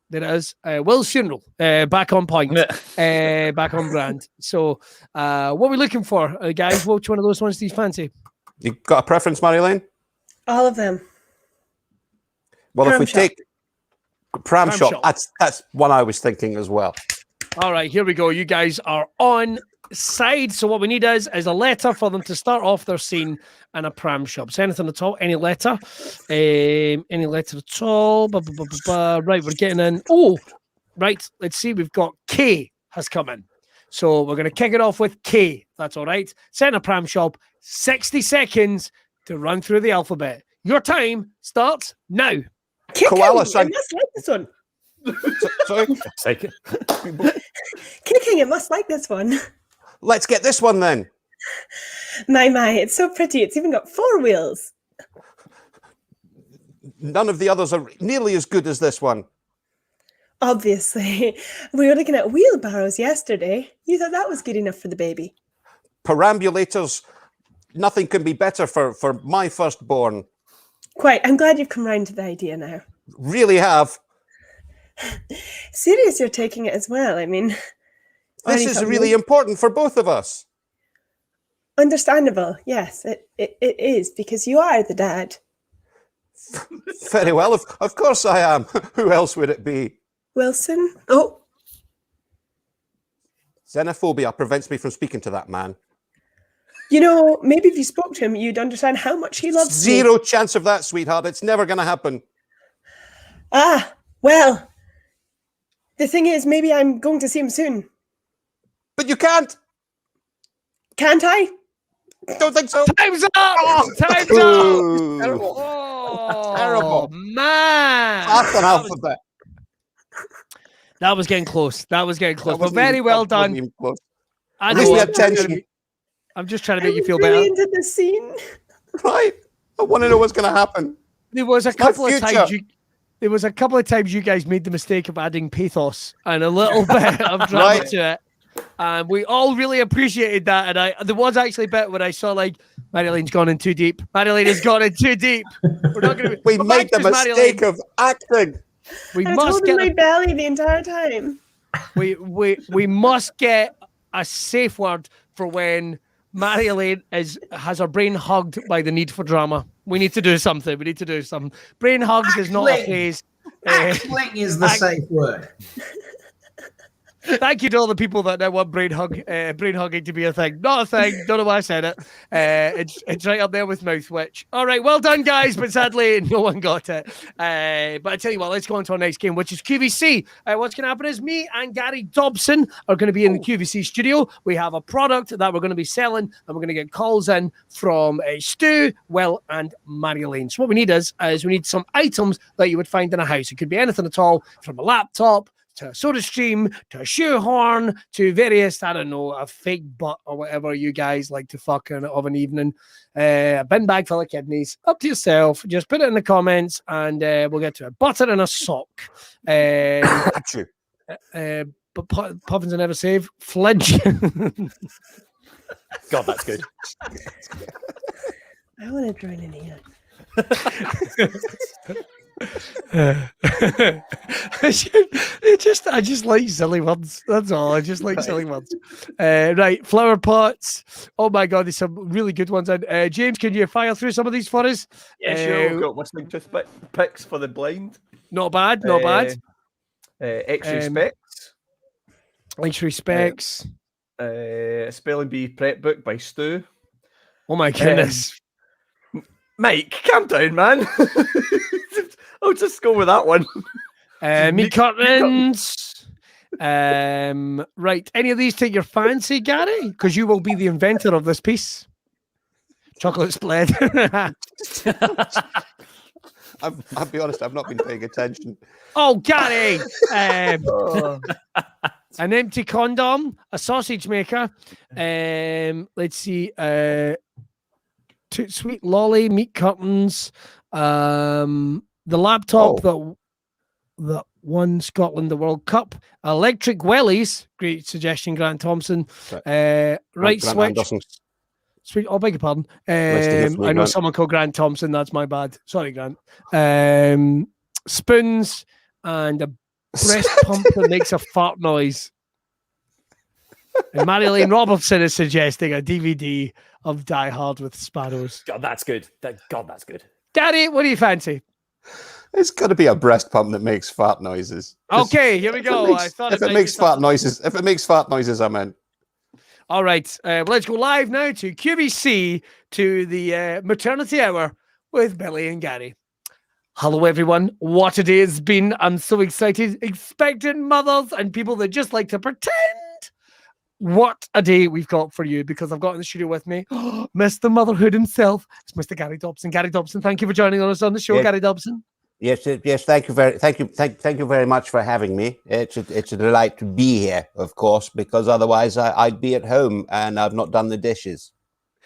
There it is. Will's funeral, back on point, back on brand. So what are we looking for, guys? Which one of those ones do you fancy? You got a preference, Marjolein? All of them. Well, Pram if we shop. take pram shop, shop. that's one I was thinking as well. All right, here we go. You guys are on side. So what we need is a letter for them to start off their scene and a pram shop. So anything at all, any letter at all. Right, we're getting in. Oh, right. Let's see. We've got K has come in. So we're going to kick it off with K. That's all right. Set in a pram shop. 60 seconds to run through the alphabet. Your time starts now. Kicking. Koala I sang- must like this one. Sorry, Take it. Kicking. It must like this one. let's get this one then. My, it's so pretty. It's even got 4 wheels. None of the others are nearly as good as this one. Obviously. We were looking at wheelbarrows yesterday. You thought that was good enough for the baby. Perambulators, nothing can be better for my firstborn. Quite. I'm glad you've come round to the idea now. Really have. Serious you're taking it as well. I mean, This is really important for both of us. understandable. Yes, it is, because you are the dad. Very well, of course I am. Who else would it be? Wilson? Oh, Xenophobia prevents me from speaking to that man. you know, maybe if you spoke to him, you'd understand how much he loves me. Zero chance of that, sweetheart. It's never going to happen. Ah, well, the thing is, maybe I'm going to see him soon. But you can't. Can't I? Don't think so. Time's up! Time's up! Terrible. Oh, Terrible. man. Half an alphabet. That was getting close. That was getting close. That But wasn't very even- well that wasn't done. even close. I At least know, we I'm had just trying to tension. be- I'm just trying to I make you was feel really better. into the scene. Right. I want to know what's going to happen. There was a my couple of times future. you guys made the mistake of adding pathos and a little bit of drama Right. to it. And we all really appreciated that. And there was actually a bit where I saw like Marjolein's gone in too deep. Marjolein has gone in too deep. We're not going to. We made the mistake of acting. We I was must holding get. my belly the entire time. We must get a safe word for when Marjolein has her brain hugged by the need for drama. We need to do something. Brain hugs is not a Ackling. phase. Ackling is the safe word. Thank you to all the people that now want brain hugging to be a thing. Not a thing. Don't know why I said it. It's right up there with mouth witch. All right, well done, guys. But sadly, no one got it. But I tell you what, let's go on to our next game, which is QVC. What's going to happen is me and Gary Dobson are going to be in the QVC studio. We have a product that we're going to be selling, and we're going to get calls in from Stu, Will, and Marjolein. So what we need is we need some items that you would find in a house. It could be anything at all, from a laptop to a soda stream, to a shoehorn, to various, I don't know, a fake butt or whatever you guys like to fuck of an evening. A bin bag full of kidneys. Up to yourself. Just put it in the comments and we'll get to it. Butter in a sock. Got you. But Puffins will never save. Fledge. God, that's good. I want to join in here. I just like silly words. That's all. I just like silly words. Right, flower pots. Oh my god, there's some really good ones. And James, can you fire through some of these for us? Yeah, sure. We've got whistling toothpicks for the blind. Not bad, not bad. X-ray specs. X-ray specs. Spelling bee prep book by Stu. Oh my goodness. Mike, calm down, man. I'll just go with that one. Meat curtains. Right. Any of these take your fancy, Gary? Because you will be the inventor of this piece. Chocolate spread. I'll be honest, I've not been paying attention. Oh, Gary. An empty condom, a sausage maker. Let's see. Sweet lolly, meat curtains. The laptop that that won Scotland the World Cup. Electric wellies, great suggestion, Grant Thompson. Right Grant switch. Anderson. Sweet, oh, beg your pardon. Nice to hear from you, I know Grant. someone called Grant Thompson. That's my bad. Sorry, Grant. Spoons and a breast pump that makes a fart noise. And Marjolein Robertson is suggesting a DVD of Die Hard with sparrows. God, that's good. God, that's good. Gary, what do you fancy? It's got to be a breast pump that makes fart noises. Okay, here we go. If it makes fart noises, I'm in. All right, let's go live now to QBC to the maternity hour with Billy and Gary. Hello, everyone. What a day it's been. I'm so excited. Expectant mothers and people that just like to pretend. What a day we've got for you, because I've got in the studio with me Mr. Motherhood himself. It's Mr. Gary Dobson. Gary Dobson, thank you for joining us on the show, Gary Dobson. Yes. Thank you very much for having me. It's a delight to be here, of course, because otherwise I'd be at home and I've not done the dishes.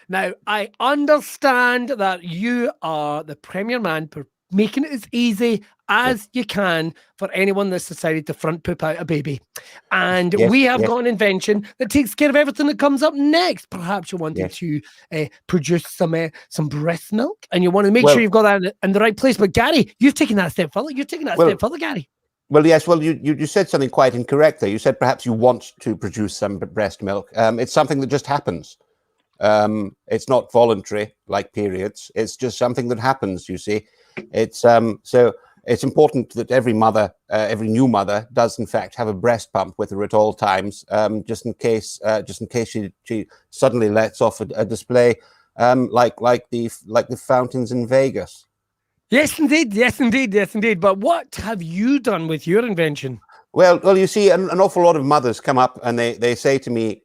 Now, I understand that you are the premier man for making it as easy as you can for anyone that's decided to front poop out a baby. And we have got an invention that takes care of everything that comes up next. Perhaps you wanted to produce some breast milk, and you want to make sure you've got that in the right place. But Gary, you've taken that a step further. You're taking that a step further, Gary. Well, yes. Well, you said something quite incorrect there. You said perhaps you want to produce some breast milk. It's something that just happens. It's not voluntary like periods. It's just something that happens, you see. It's so it's important that every new mother does in fact have a breast pump with her at all times, just in case she suddenly lets off a display like the fountains in Vegas. Yes, indeed. But what have you done with your invention? Well, you see, an awful lot of mothers come up and they say to me,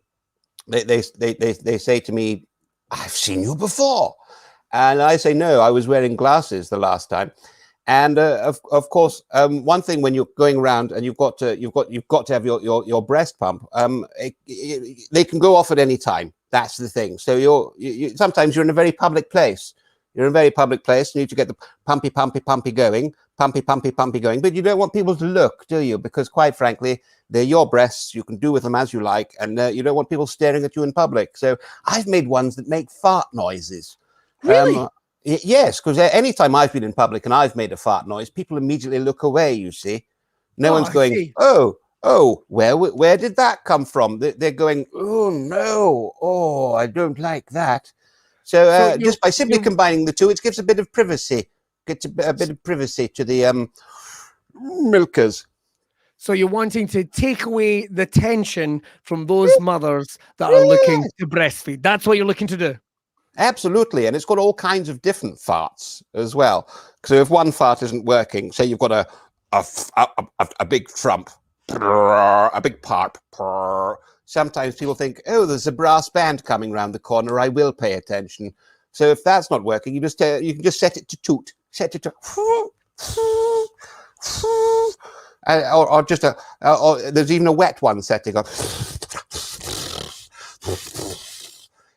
they say to me, "I've seen you before." And I say, no, I was wearing glasses the last time. And of course, one thing when you're going around and you've got to have your breast pump, they can go off at any time. That's the thing. So sometimes you're in a very public place. You're in a very public place. You need to get the pumpy going, pumpy going. But you don't want people to look, do you? Because quite frankly, they're your breasts. You can do with them as you like, and you don't want people staring at you in public. So I've made ones that make fart noises. Really? Yes, because anytime I've been in public and I've made a fart noise, people immediately look away, you see. No one's going, oh, where did that come from? They're going, oh, no, I don't like that. So just by simply combining the two, it gives a bit of privacy. Gets a bit of privacy to the milkers. So you're wanting to take away the tension from those mothers that are looking to breastfeed. That's what you're looking to do. Absolutely, and it's got all kinds of different farts as well. So if one fart isn't working, say you've got a big trump, a big part. Sometimes people think, oh, there's a brass band coming round the corner. I will pay attention. So if that's not working, you can just set it to toot. Set it to, or just there's even a wet one setting up.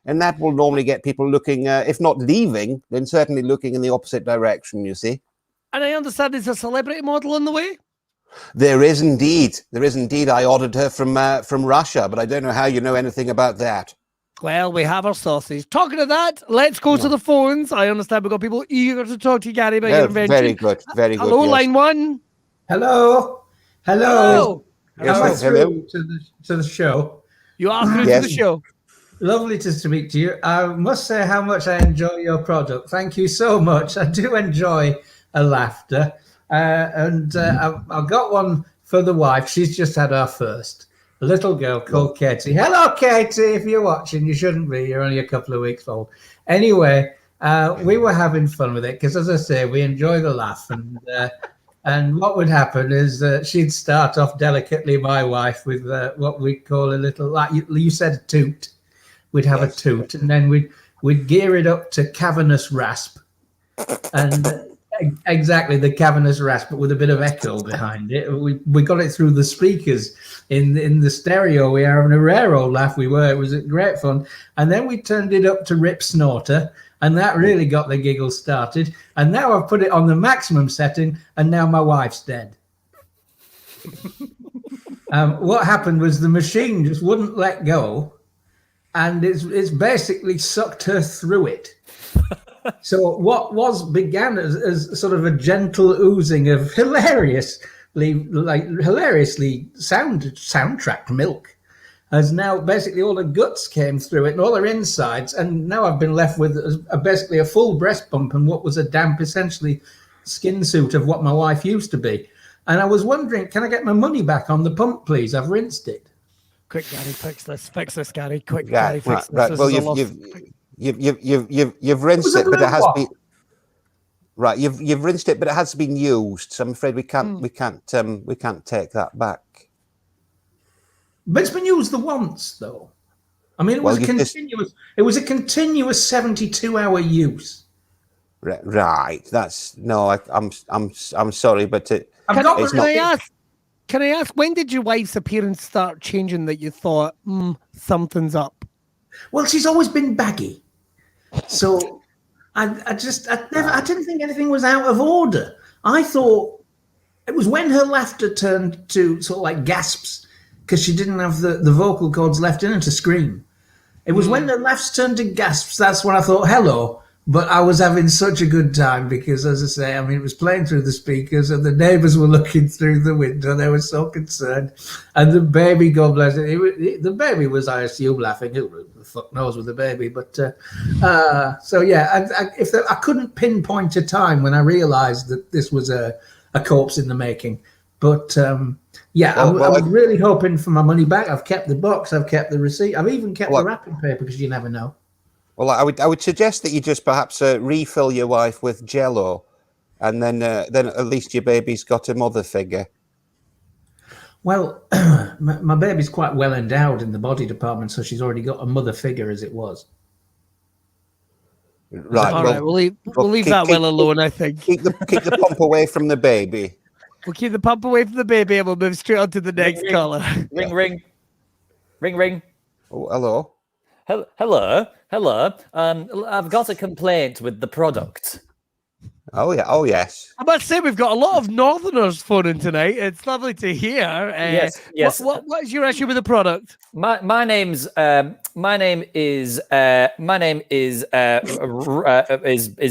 And that will normally get people looking, if not leaving, then certainly looking in the opposite direction, you see. And I understand there's a celebrity model on the way? There is indeed. I ordered her from Russia, but I don't know how you know anything about that. Well, we have our sauces. Talking of that, let's go to the phones. I understand we've got people eager to talk to you, Gary, about your invention. Very good. Hello, yes. line one. Hello. Yes, Am I hello. through to the show? You are through to the show. Lovely to speak to you. I must say how much I enjoy your product. Thank you so much. I do enjoy a laughter. I've got one for the wife. She's just had her first. A little girl called Katie. Hello, Katie. If you're watching, you shouldn't be. You're only a couple of weeks old. Anyway, we were having fun with it because, as I say, we enjoy the laugh. And what would happen is she'd start off delicately, my wife, with what we call a little, like you said, a toot. We'd have a toot, and then we'd gear it up to cavernous rasp, and exactly the cavernous rasp, but with a bit of echo behind it. We got it through the speakers in the stereo. We were having a rare old laugh. It was great fun, and then we turned it up to rip snorter, and that really got the giggles started. And now I've put it on the maximum setting, and now my wife's dead. What happened was the machine just wouldn't let go, and it's basically sucked her through it. So what began as sort of a gentle oozing of hilariously soundtracked milk has now basically all the guts came through it and all her insides, and now I've been left with basically a full breast pump and what was a damp, essentially, skin suit of what my wife used to be. And I was wondering, can I get my money back on the pump, please? I've rinsed it. Quick, Gary, fix this, Gary. Quick, Yeah, Gary, fix this. right. This Well, is a lot. you've rinsed it, but it has been right. You've rinsed it, but it has been used. So I'm afraid we can't take that back. But it's been used the once, though. I mean, it was It was a continuous 72-hour use. Right. That's no. I'm sorry, but Can I ask, when did your wife's appearance start changing that you thought something's up? Well, she's always been baggy, so I didn't think anything was out of order. I thought it was when her laughter turned to sort of like gasps because she didn't have the vocal cords left in her to scream. It was when her laughs turned to gasps, that's when I thought, hello. But I was having such a good time because, as I say, I mean, it was playing through the speakers and the neighbours were looking through the window. They were so concerned. And the baby, God bless it, the baby was, I assume, laughing. Who the fuck knows with the baby? But so, yeah, I couldn't pinpoint a time when I realised that this was a corpse in the making. But, yeah, I was really hoping for my money back. I've kept the box. I've kept the receipt. I've even kept the wrapping paper because you never know. Well, I would suggest that you just perhaps refill your wife with Jell-O, and then at least your baby's got a mother figure. Well, my baby's quite well endowed in the body department, so she's already got a mother figure as it was. Right. All right, we'll leave that well alone, I think. Keep the pump away from the baby. We'll keep the pump away from the baby and we'll move straight on to the next caller. Ring. Oh, hello. Hello. I've got a complaint with the product. Oh yeah. Oh yes. I must say we've got a lot of Northerners phoning tonight. It's lovely to hear. Yes. What is your issue with the product? My name is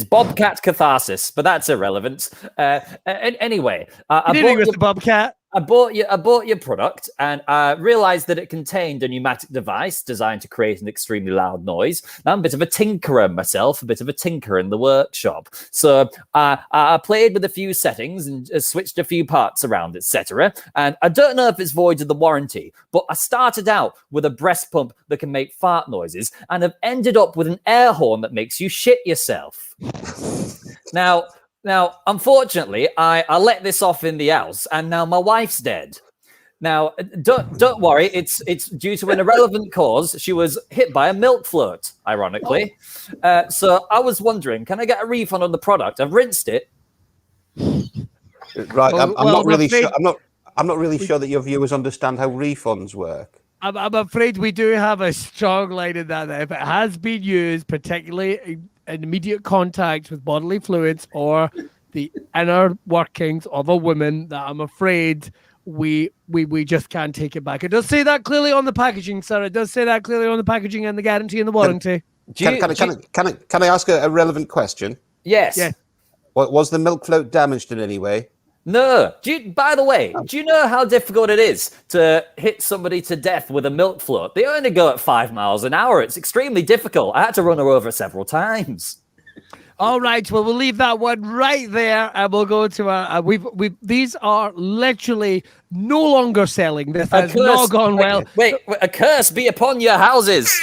Bobcat Catharsis, but that's irrelevant. Anyway, Mr. Bobcat. I bought your product and I realized that it contained a pneumatic device designed to create an extremely loud noise. Now I'm a bit of a tinkerer myself, a bit of a tinker in the workshop. So I played with a few settings and switched a few parts around, etc. And I don't know if it's void of the warranty, but I started out with a breast pump that can make fart noises and have ended up with an air horn that makes you shit yourself. Now, unfortunately, I let this off in the house, and now my wife's dead. Now, don't worry, it's due to an irrelevant cause. She was hit by a milk float, ironically. So I was wondering, can I get a refund on the product? I've rinsed it. Right, I'm not really sure. I'm not really sure that your viewers understand how refunds work. I'm afraid we do have a strong line in that if it has been used, particularly in immediate contact with bodily fluids or the inner workings of a woman, that I'm afraid we just can't take it back. It does say that clearly on the packaging, sir. It does say that clearly on the packaging and the guarantee and the warranty. Can I ask a relevant question? Yes. Yeah. Was the milk float damaged in any way? No. By the way, do you know how difficult it is to hit somebody to death with a milk float? They only go at 5 miles an hour. It's extremely difficult. I had to run her over several times. All right. Well, we'll leave that one right there, and we'll go to our. These are literally no longer selling. This has not gone well. Wait, a curse be upon your houses.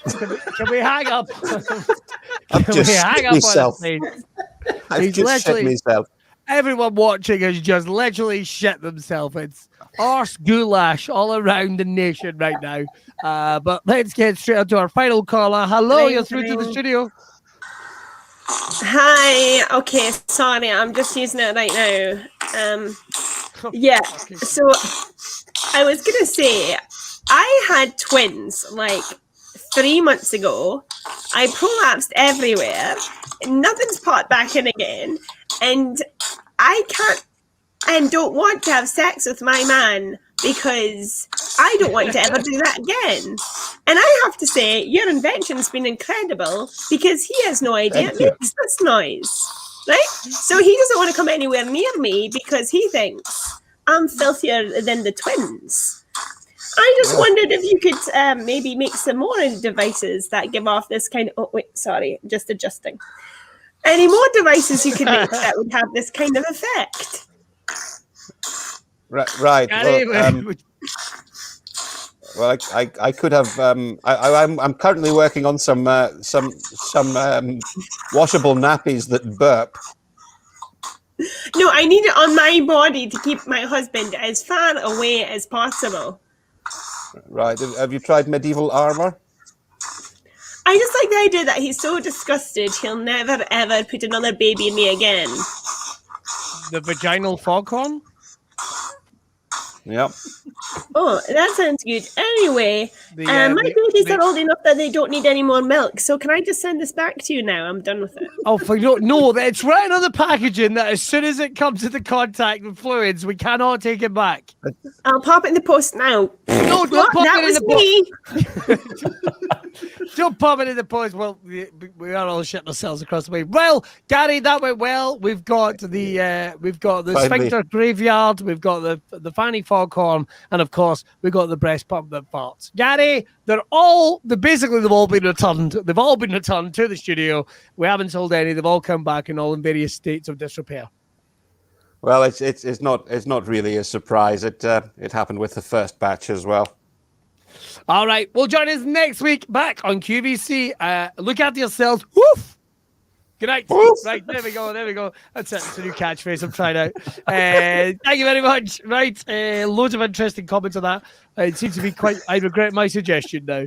Can we hang up? I've just shit myself. I've just shit myself. Everyone watching has just literally shit themselves. It's arse goulash all around the nation right now. But let's get straight on to our final caller. Hello, you're through to the studio. Hi. Okay, sorry, I'm just using it right now. Yeah. So I was gonna say I had twins like 3 months ago. I prolapsed everywhere. Nothing's popped back in again, and I and don't want to have sex with my man because I don't want to ever do that again. And I have to say, your invention's been incredible because he has no idea it makes this noise, right? So he doesn't want to come anywhere near me because he thinks I'm filthier than the twins. I just wondered if you could maybe make some more devices that give off this kind of... Oh, wait, sorry, just adjusting. Any more devices you could make that would have this kind of effect? Right. Well, I could have. I'm currently working on some washable nappies that burp. No, I need it on my body to keep my husband as far away as possible. Right. Have you tried medieval armor? I just like the idea that he's so disgusted he'll never ever put another baby in me again. The vaginal foghorn? Yep. Oh, that sounds good. Anyway, my babies are old enough that they don't need any more milk. So can I just send this back to you now? I'm done with it. Oh, no, it's written on the packaging that as soon as it comes into contact with fluids, we cannot take it back. I'll pop it in the post now. No, don't pop that it in was the post. Don't pop it in the post. Well, we are all shitting ourselves across the way. Well, Gary, that went well. We've got the sphincter graveyard. We've got the fanny foghorn, and of course, we've got the breast pump that farts. Gary, they've all been returned. They've all been returned to the studio. We haven't sold any. They've all come back and all in various states of disrepair. Well, it's not really a surprise. It happened with the first batch as well. All right. Well, join us next week back on QVC. Look after yourselves. Woof. Good night. Woof. Right. There we go. That's it. It's a new catchphrase I'm trying out. Thank you very much. Right. Loads of interesting comments on that. It seems to be quite... I regret my suggestion now.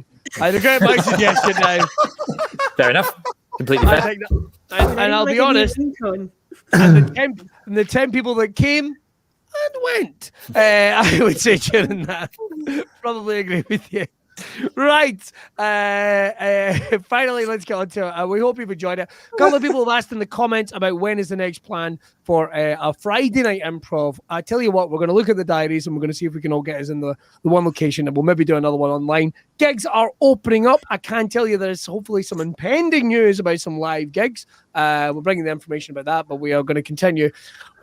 Fair enough. Completely fair. And I'll be honest. And the 10 people that came and went, I would say during that. Probably agree with you. Right. Finally, let's get on to it. We hope you've enjoyed it. A couple of people have asked in the comments about when is the next plan for a Friday night improv. I tell you what, we're going to look at the diaries and we're going to see if we can all get us in the one location, and we'll maybe do another one online. Gigs are opening up. I can tell you there's hopefully some impending news about some live gigs. We're bringing the information about that, but we are going to continue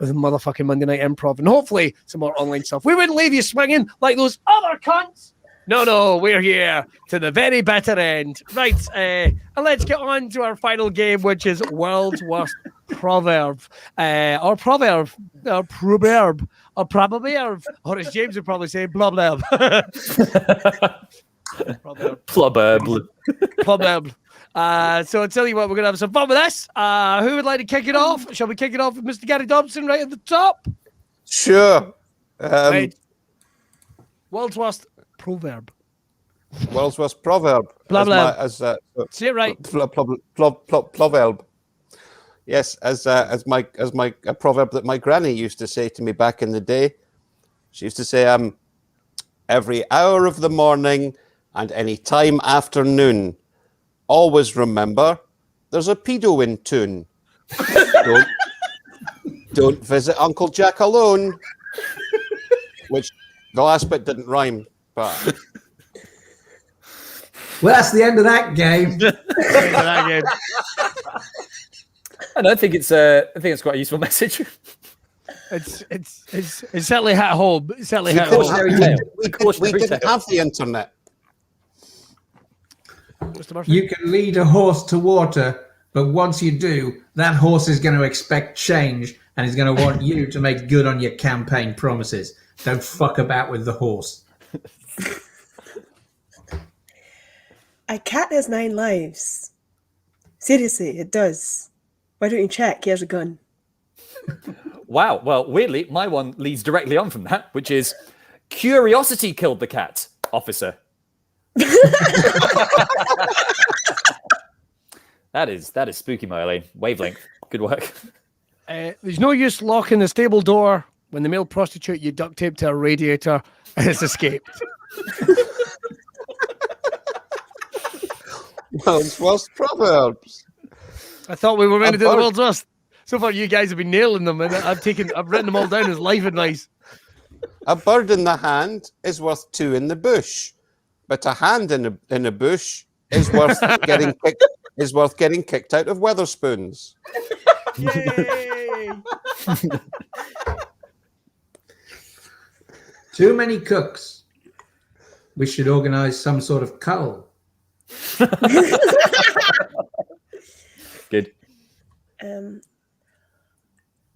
with the motherfucking Monday night improv and hopefully some more online stuff. We wouldn't leave you swinging like those other cunts. No, we're here to the very better end. Right, and let's get on to our final game, which is World's Worst Proverb. Or proverb, or as James would probably say, blub. Proverb. So I'll tell you what, we're going to have some fun with this. Who would like to kick it off? Shall we kick it off with Mr. Gary Dobson right at the top? Sure. Right. World's Worst Proverb. World's Worst Proverb. Say it right. Proverb. Yes, as my a proverb that my granny used to say to me back in the day. She used to say, every hour of the morning and any time after noon, always remember there's a pedo in tune. Don't visit Uncle Jack alone. Which the last bit didn't rhyme, but well, that's the end of that game. And I think it's quite a useful message. It's certainly hit home. We didn't have the internet. You can lead a horse to water, but once you do, that horse is going to expect change and is going to want you to make good on your campaign promises. Don't fuck about with the horse. A cat has 9 lives. Seriously, it does. Why don't you check? Here's a gun. Wow. Well, weirdly, my one leads directly on from that, which is curiosity killed the cat, officer. That is spooky, Marjolein. Wavelength. Good work. There's no use locking the stable door when the male prostitute you duct taped to a radiator has escaped. World's Worst Proverbs. I thought we were going to do the world's worst. So far, you guys have been nailing them, and I've written them all down as life advice. A bird in the hand is worth two in the bush, but a hand in a bush is worth getting kicked out of Weatherspoons. Yay! Too many cooks. We should organise some sort of cull. Good.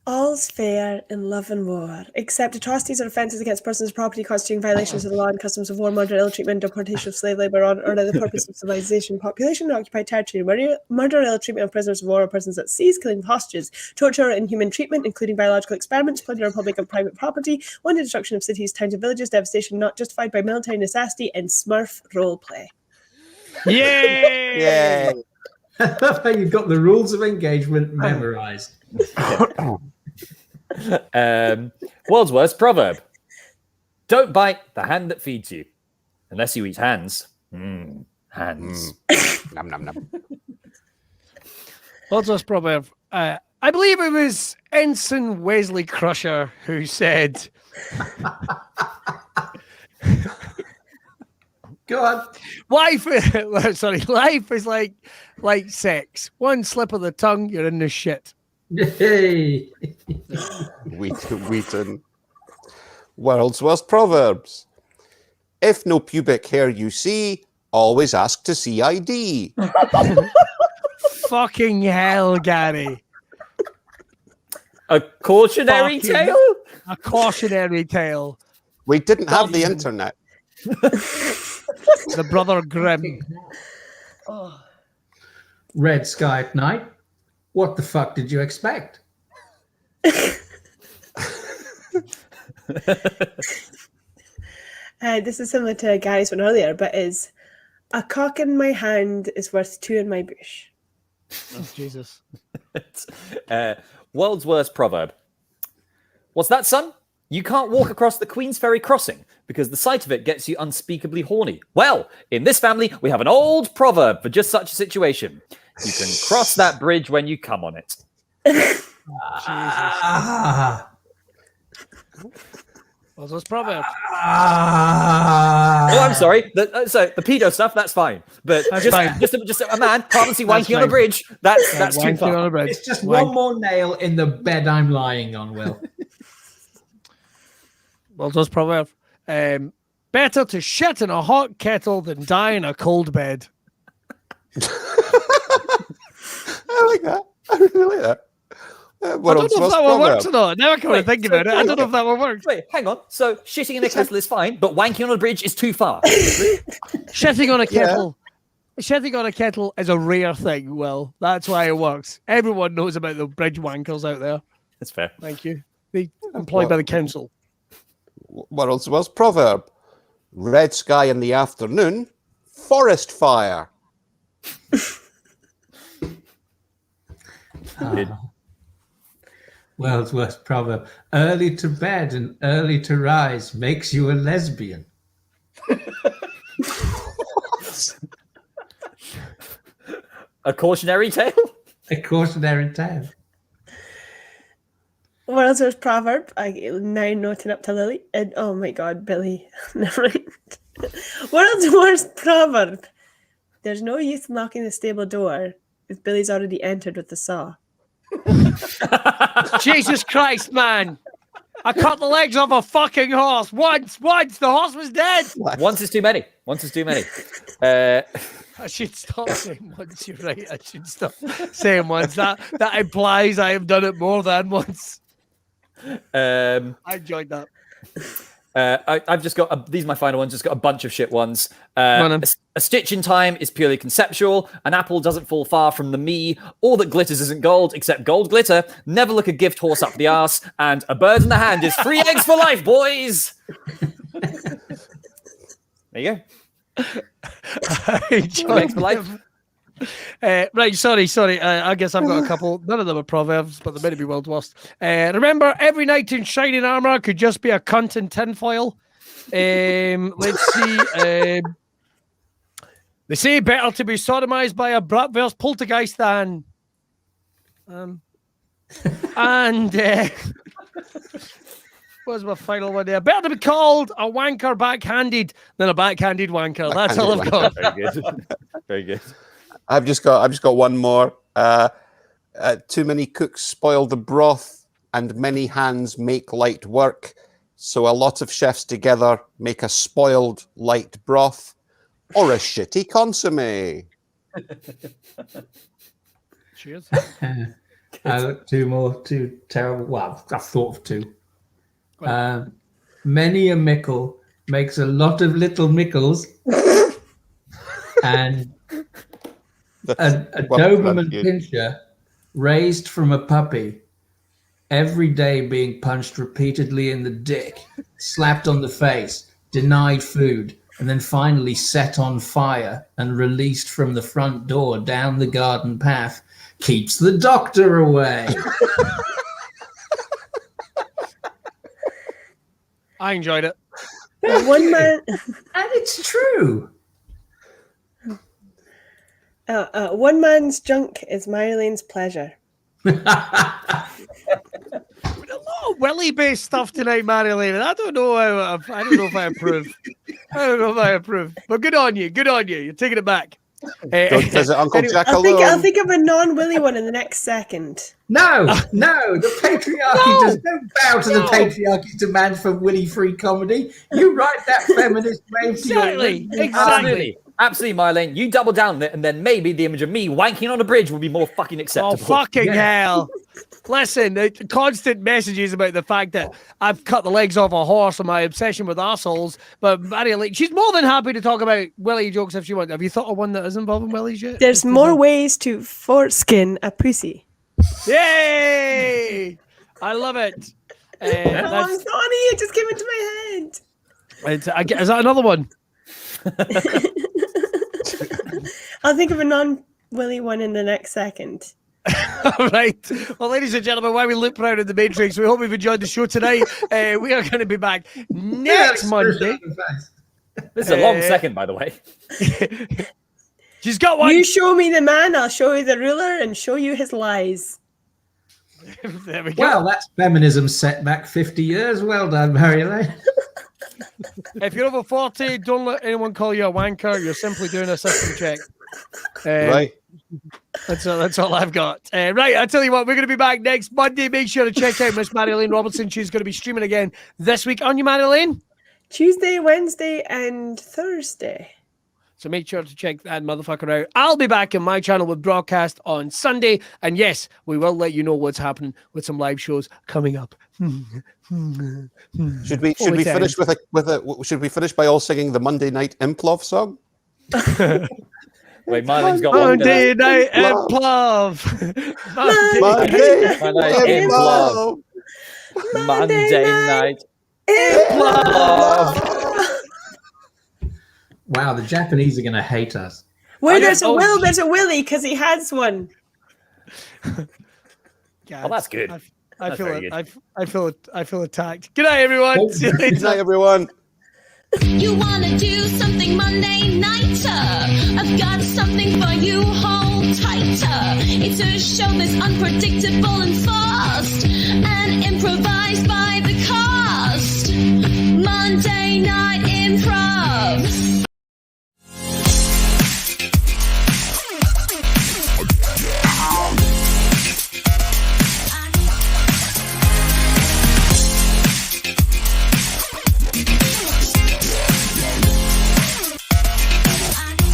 All's fair in love and war, except atrocities or offences against persons' property constituting violations of the law and customs of war, murder, ill-treatment, deportation of slave labour on or other purpose of civilization, population in occupied territory, murder or ill-treatment of prisoners of war or persons at sea, killing of hostages, torture or inhuman treatment, including biological experiments, plunder or public and private property, wanton destruction of cities, towns and villages, devastation not justified by military necessity, and Smurf roleplay. Yay! Yeah. I love how you've got the rules of engagement memorised. World's worst proverb. Don't bite the hand that feeds you. Unless you eat hands. Hands. Nom, nom, nom. World's worst proverb. I believe it was Ensign Wesley Crusher who said, Go on. life is like sex. One slip of the tongue, you're in the shit. Yay. Wheaton. World's worst proverbs. If no pubic hair you see, always ask to see ID. Fucking hell, Gary. A cautionary Fucking- tale? A cautionary tale. We didn't have the internet. The Brother Grimm. Red sky at night. What the fuck did you expect? This is similar to Gary's one earlier, but is a cock in my hand is worth two in my bush. Oh, Jesus. World's worst proverb. What's that, son? You can't walk across the Queensferry crossing because the sight of it gets you unspeakably horny. Well, in this family, we have an old proverb for just such a situation. You can cross that bridge when you come on it. Ah. What's this proverb? Ah. Oh, I'm sorry. So the pedo stuff, that's fine. But That's just, fine. just a man can't see That's wanking on a fine. bridge. That's too Wanking far. on a bridge. It's just Wank. one more nail in the bed I'm lying on, Will. Well, does proverb. Better to shit in a hot kettle than die in a cold bed. I like that. I really like that. I don't know if that one works or not. Now I come to think so- about it. I don't know if that one works. Wait, hang on. So shitting in a kettle is fine, but wanking on a bridge is too far. Shitting on a kettle. Shitting on a kettle is a rare thing. Well, that's why it works. Everyone knows about the bridge wankers out there. That's fair. Thank you. They employed by the council. World's worst proverb. Red sky in the afternoon, forest fire. World's worst proverb. Early to bed and early to rise makes you a lesbian. A cautionary tale? A cautionary tale. World's worst proverb. I now noting up to Lily. And oh my God, Billy. Never mind. World's worst proverb. There's no use knocking the stable door if Billy's already entered with the saw. Jesus Christ, man. I cut the legs off a fucking horse. Once. The horse was dead. Once is too many. I should stop saying once. You're right. I should stop saying once. That implies I have done it more than once. I enjoyed that. I've just got these are my final ones. Just got a bunch of shit ones. on then. A stitch in time is purely conceptual. An apple doesn't fall far from the me. All that glitters isn't gold, except gold glitter. Never look a gift horse up the arse. And a bird in the hand is 3 eggs for life, boys. There you go. I enjoyed Eggs for life. Right, sorry. I guess I've got a couple. None of them are proverbs, but they may be world's worst. Remember, every knight in shining armor could just be a cunt in tinfoil. Let's see. They say better to be sodomized by a bratwurst poltergeist than And what's my final one there? Better to be called a wanker backhanded than a backhanded wanker. That's all I've got. Very good. Very good. I've just got one more. Too many cooks spoil the broth, and many hands make light work. So a lot of chefs together make a spoiled light broth, or a shitty consomme. Cheers. Two terrible. Well, I've thought of two. Many a mickle makes a lot of little mickles, and a Doberman Pinscher raised from a puppy, every day being punched repeatedly in the dick, slapped on the face, denied food, and then finally set on fire and released from the front door down the garden path, keeps the doctor away. I enjoyed it. One man, And it's true. one man's junk is Marjoleine's pleasure. A lot of Willy-based stuff tonight, Marjolein. I don't know if I approve. But good on you. Good on you. You're taking it back. Don't visit Uncle Jack I'll alone. think of a non-Willy one in the next second. No, the patriarchy does don't bow to the patriarchy demand for Willy-free comedy. You write that feminist wave to your Exactly. Absolutely, Marjolein. You double down on it, and then maybe the image of me wanking on a bridge will be more fucking acceptable. Oh, fucking hell. Listen, the constant messages about the fact that I've cut the legs off a horse and my obsession with arseholes, but Marjolein, she's more than happy to talk about Willy jokes if she wants. Have you thought of one that is involving Willies yet? There's more ways to foreskin a pussy. Yay! I love it. Oh, I'm sorry, it just came into my head. Is that another one? I'll think of a non-Willy one in the next second. All right. Well, ladies and gentlemen, while we loop around in the Matrix, we hope you've enjoyed the show tonight. We are going to be back next Monday. This is a long second, by the way. She's got one. You show me the man, I'll show you the ruler and show you his lies. There we go. Well, that's feminism set back 50 years. Well done, Marjolein. If you're over 40, don't let anyone call you a wanker. You're simply doing a system check. Right. That's all I've got. Right, I tell you what, we're going to be back next Monday. Make sure to check out Miss Marjolein Robertson. She's going to be streaming again this week. On you, Marjolein? Tuesday, Wednesday, and Thursday. So make sure to check that motherfucker out. I'll be back on my channel with broadcast on Sunday. And yes, we will let you know what's happening with some live shows coming up. Should we finish with a should we finish by all singing the Monday Night Improv song? Wait, Marjolein got one. Monday Night Improv. Monday Improv. Monday Night Improv. Wow, the Japanese are going to hate us. Where there's a Will, there's a Willy, because he has one. Oh, that's good. I feel attacked. Good night, everyone. See you later. Good night, everyone. You wanna do something Monday nighter? I've got something for you, hold tighter. It's a show that's unpredictable and fast and improvised by the cast.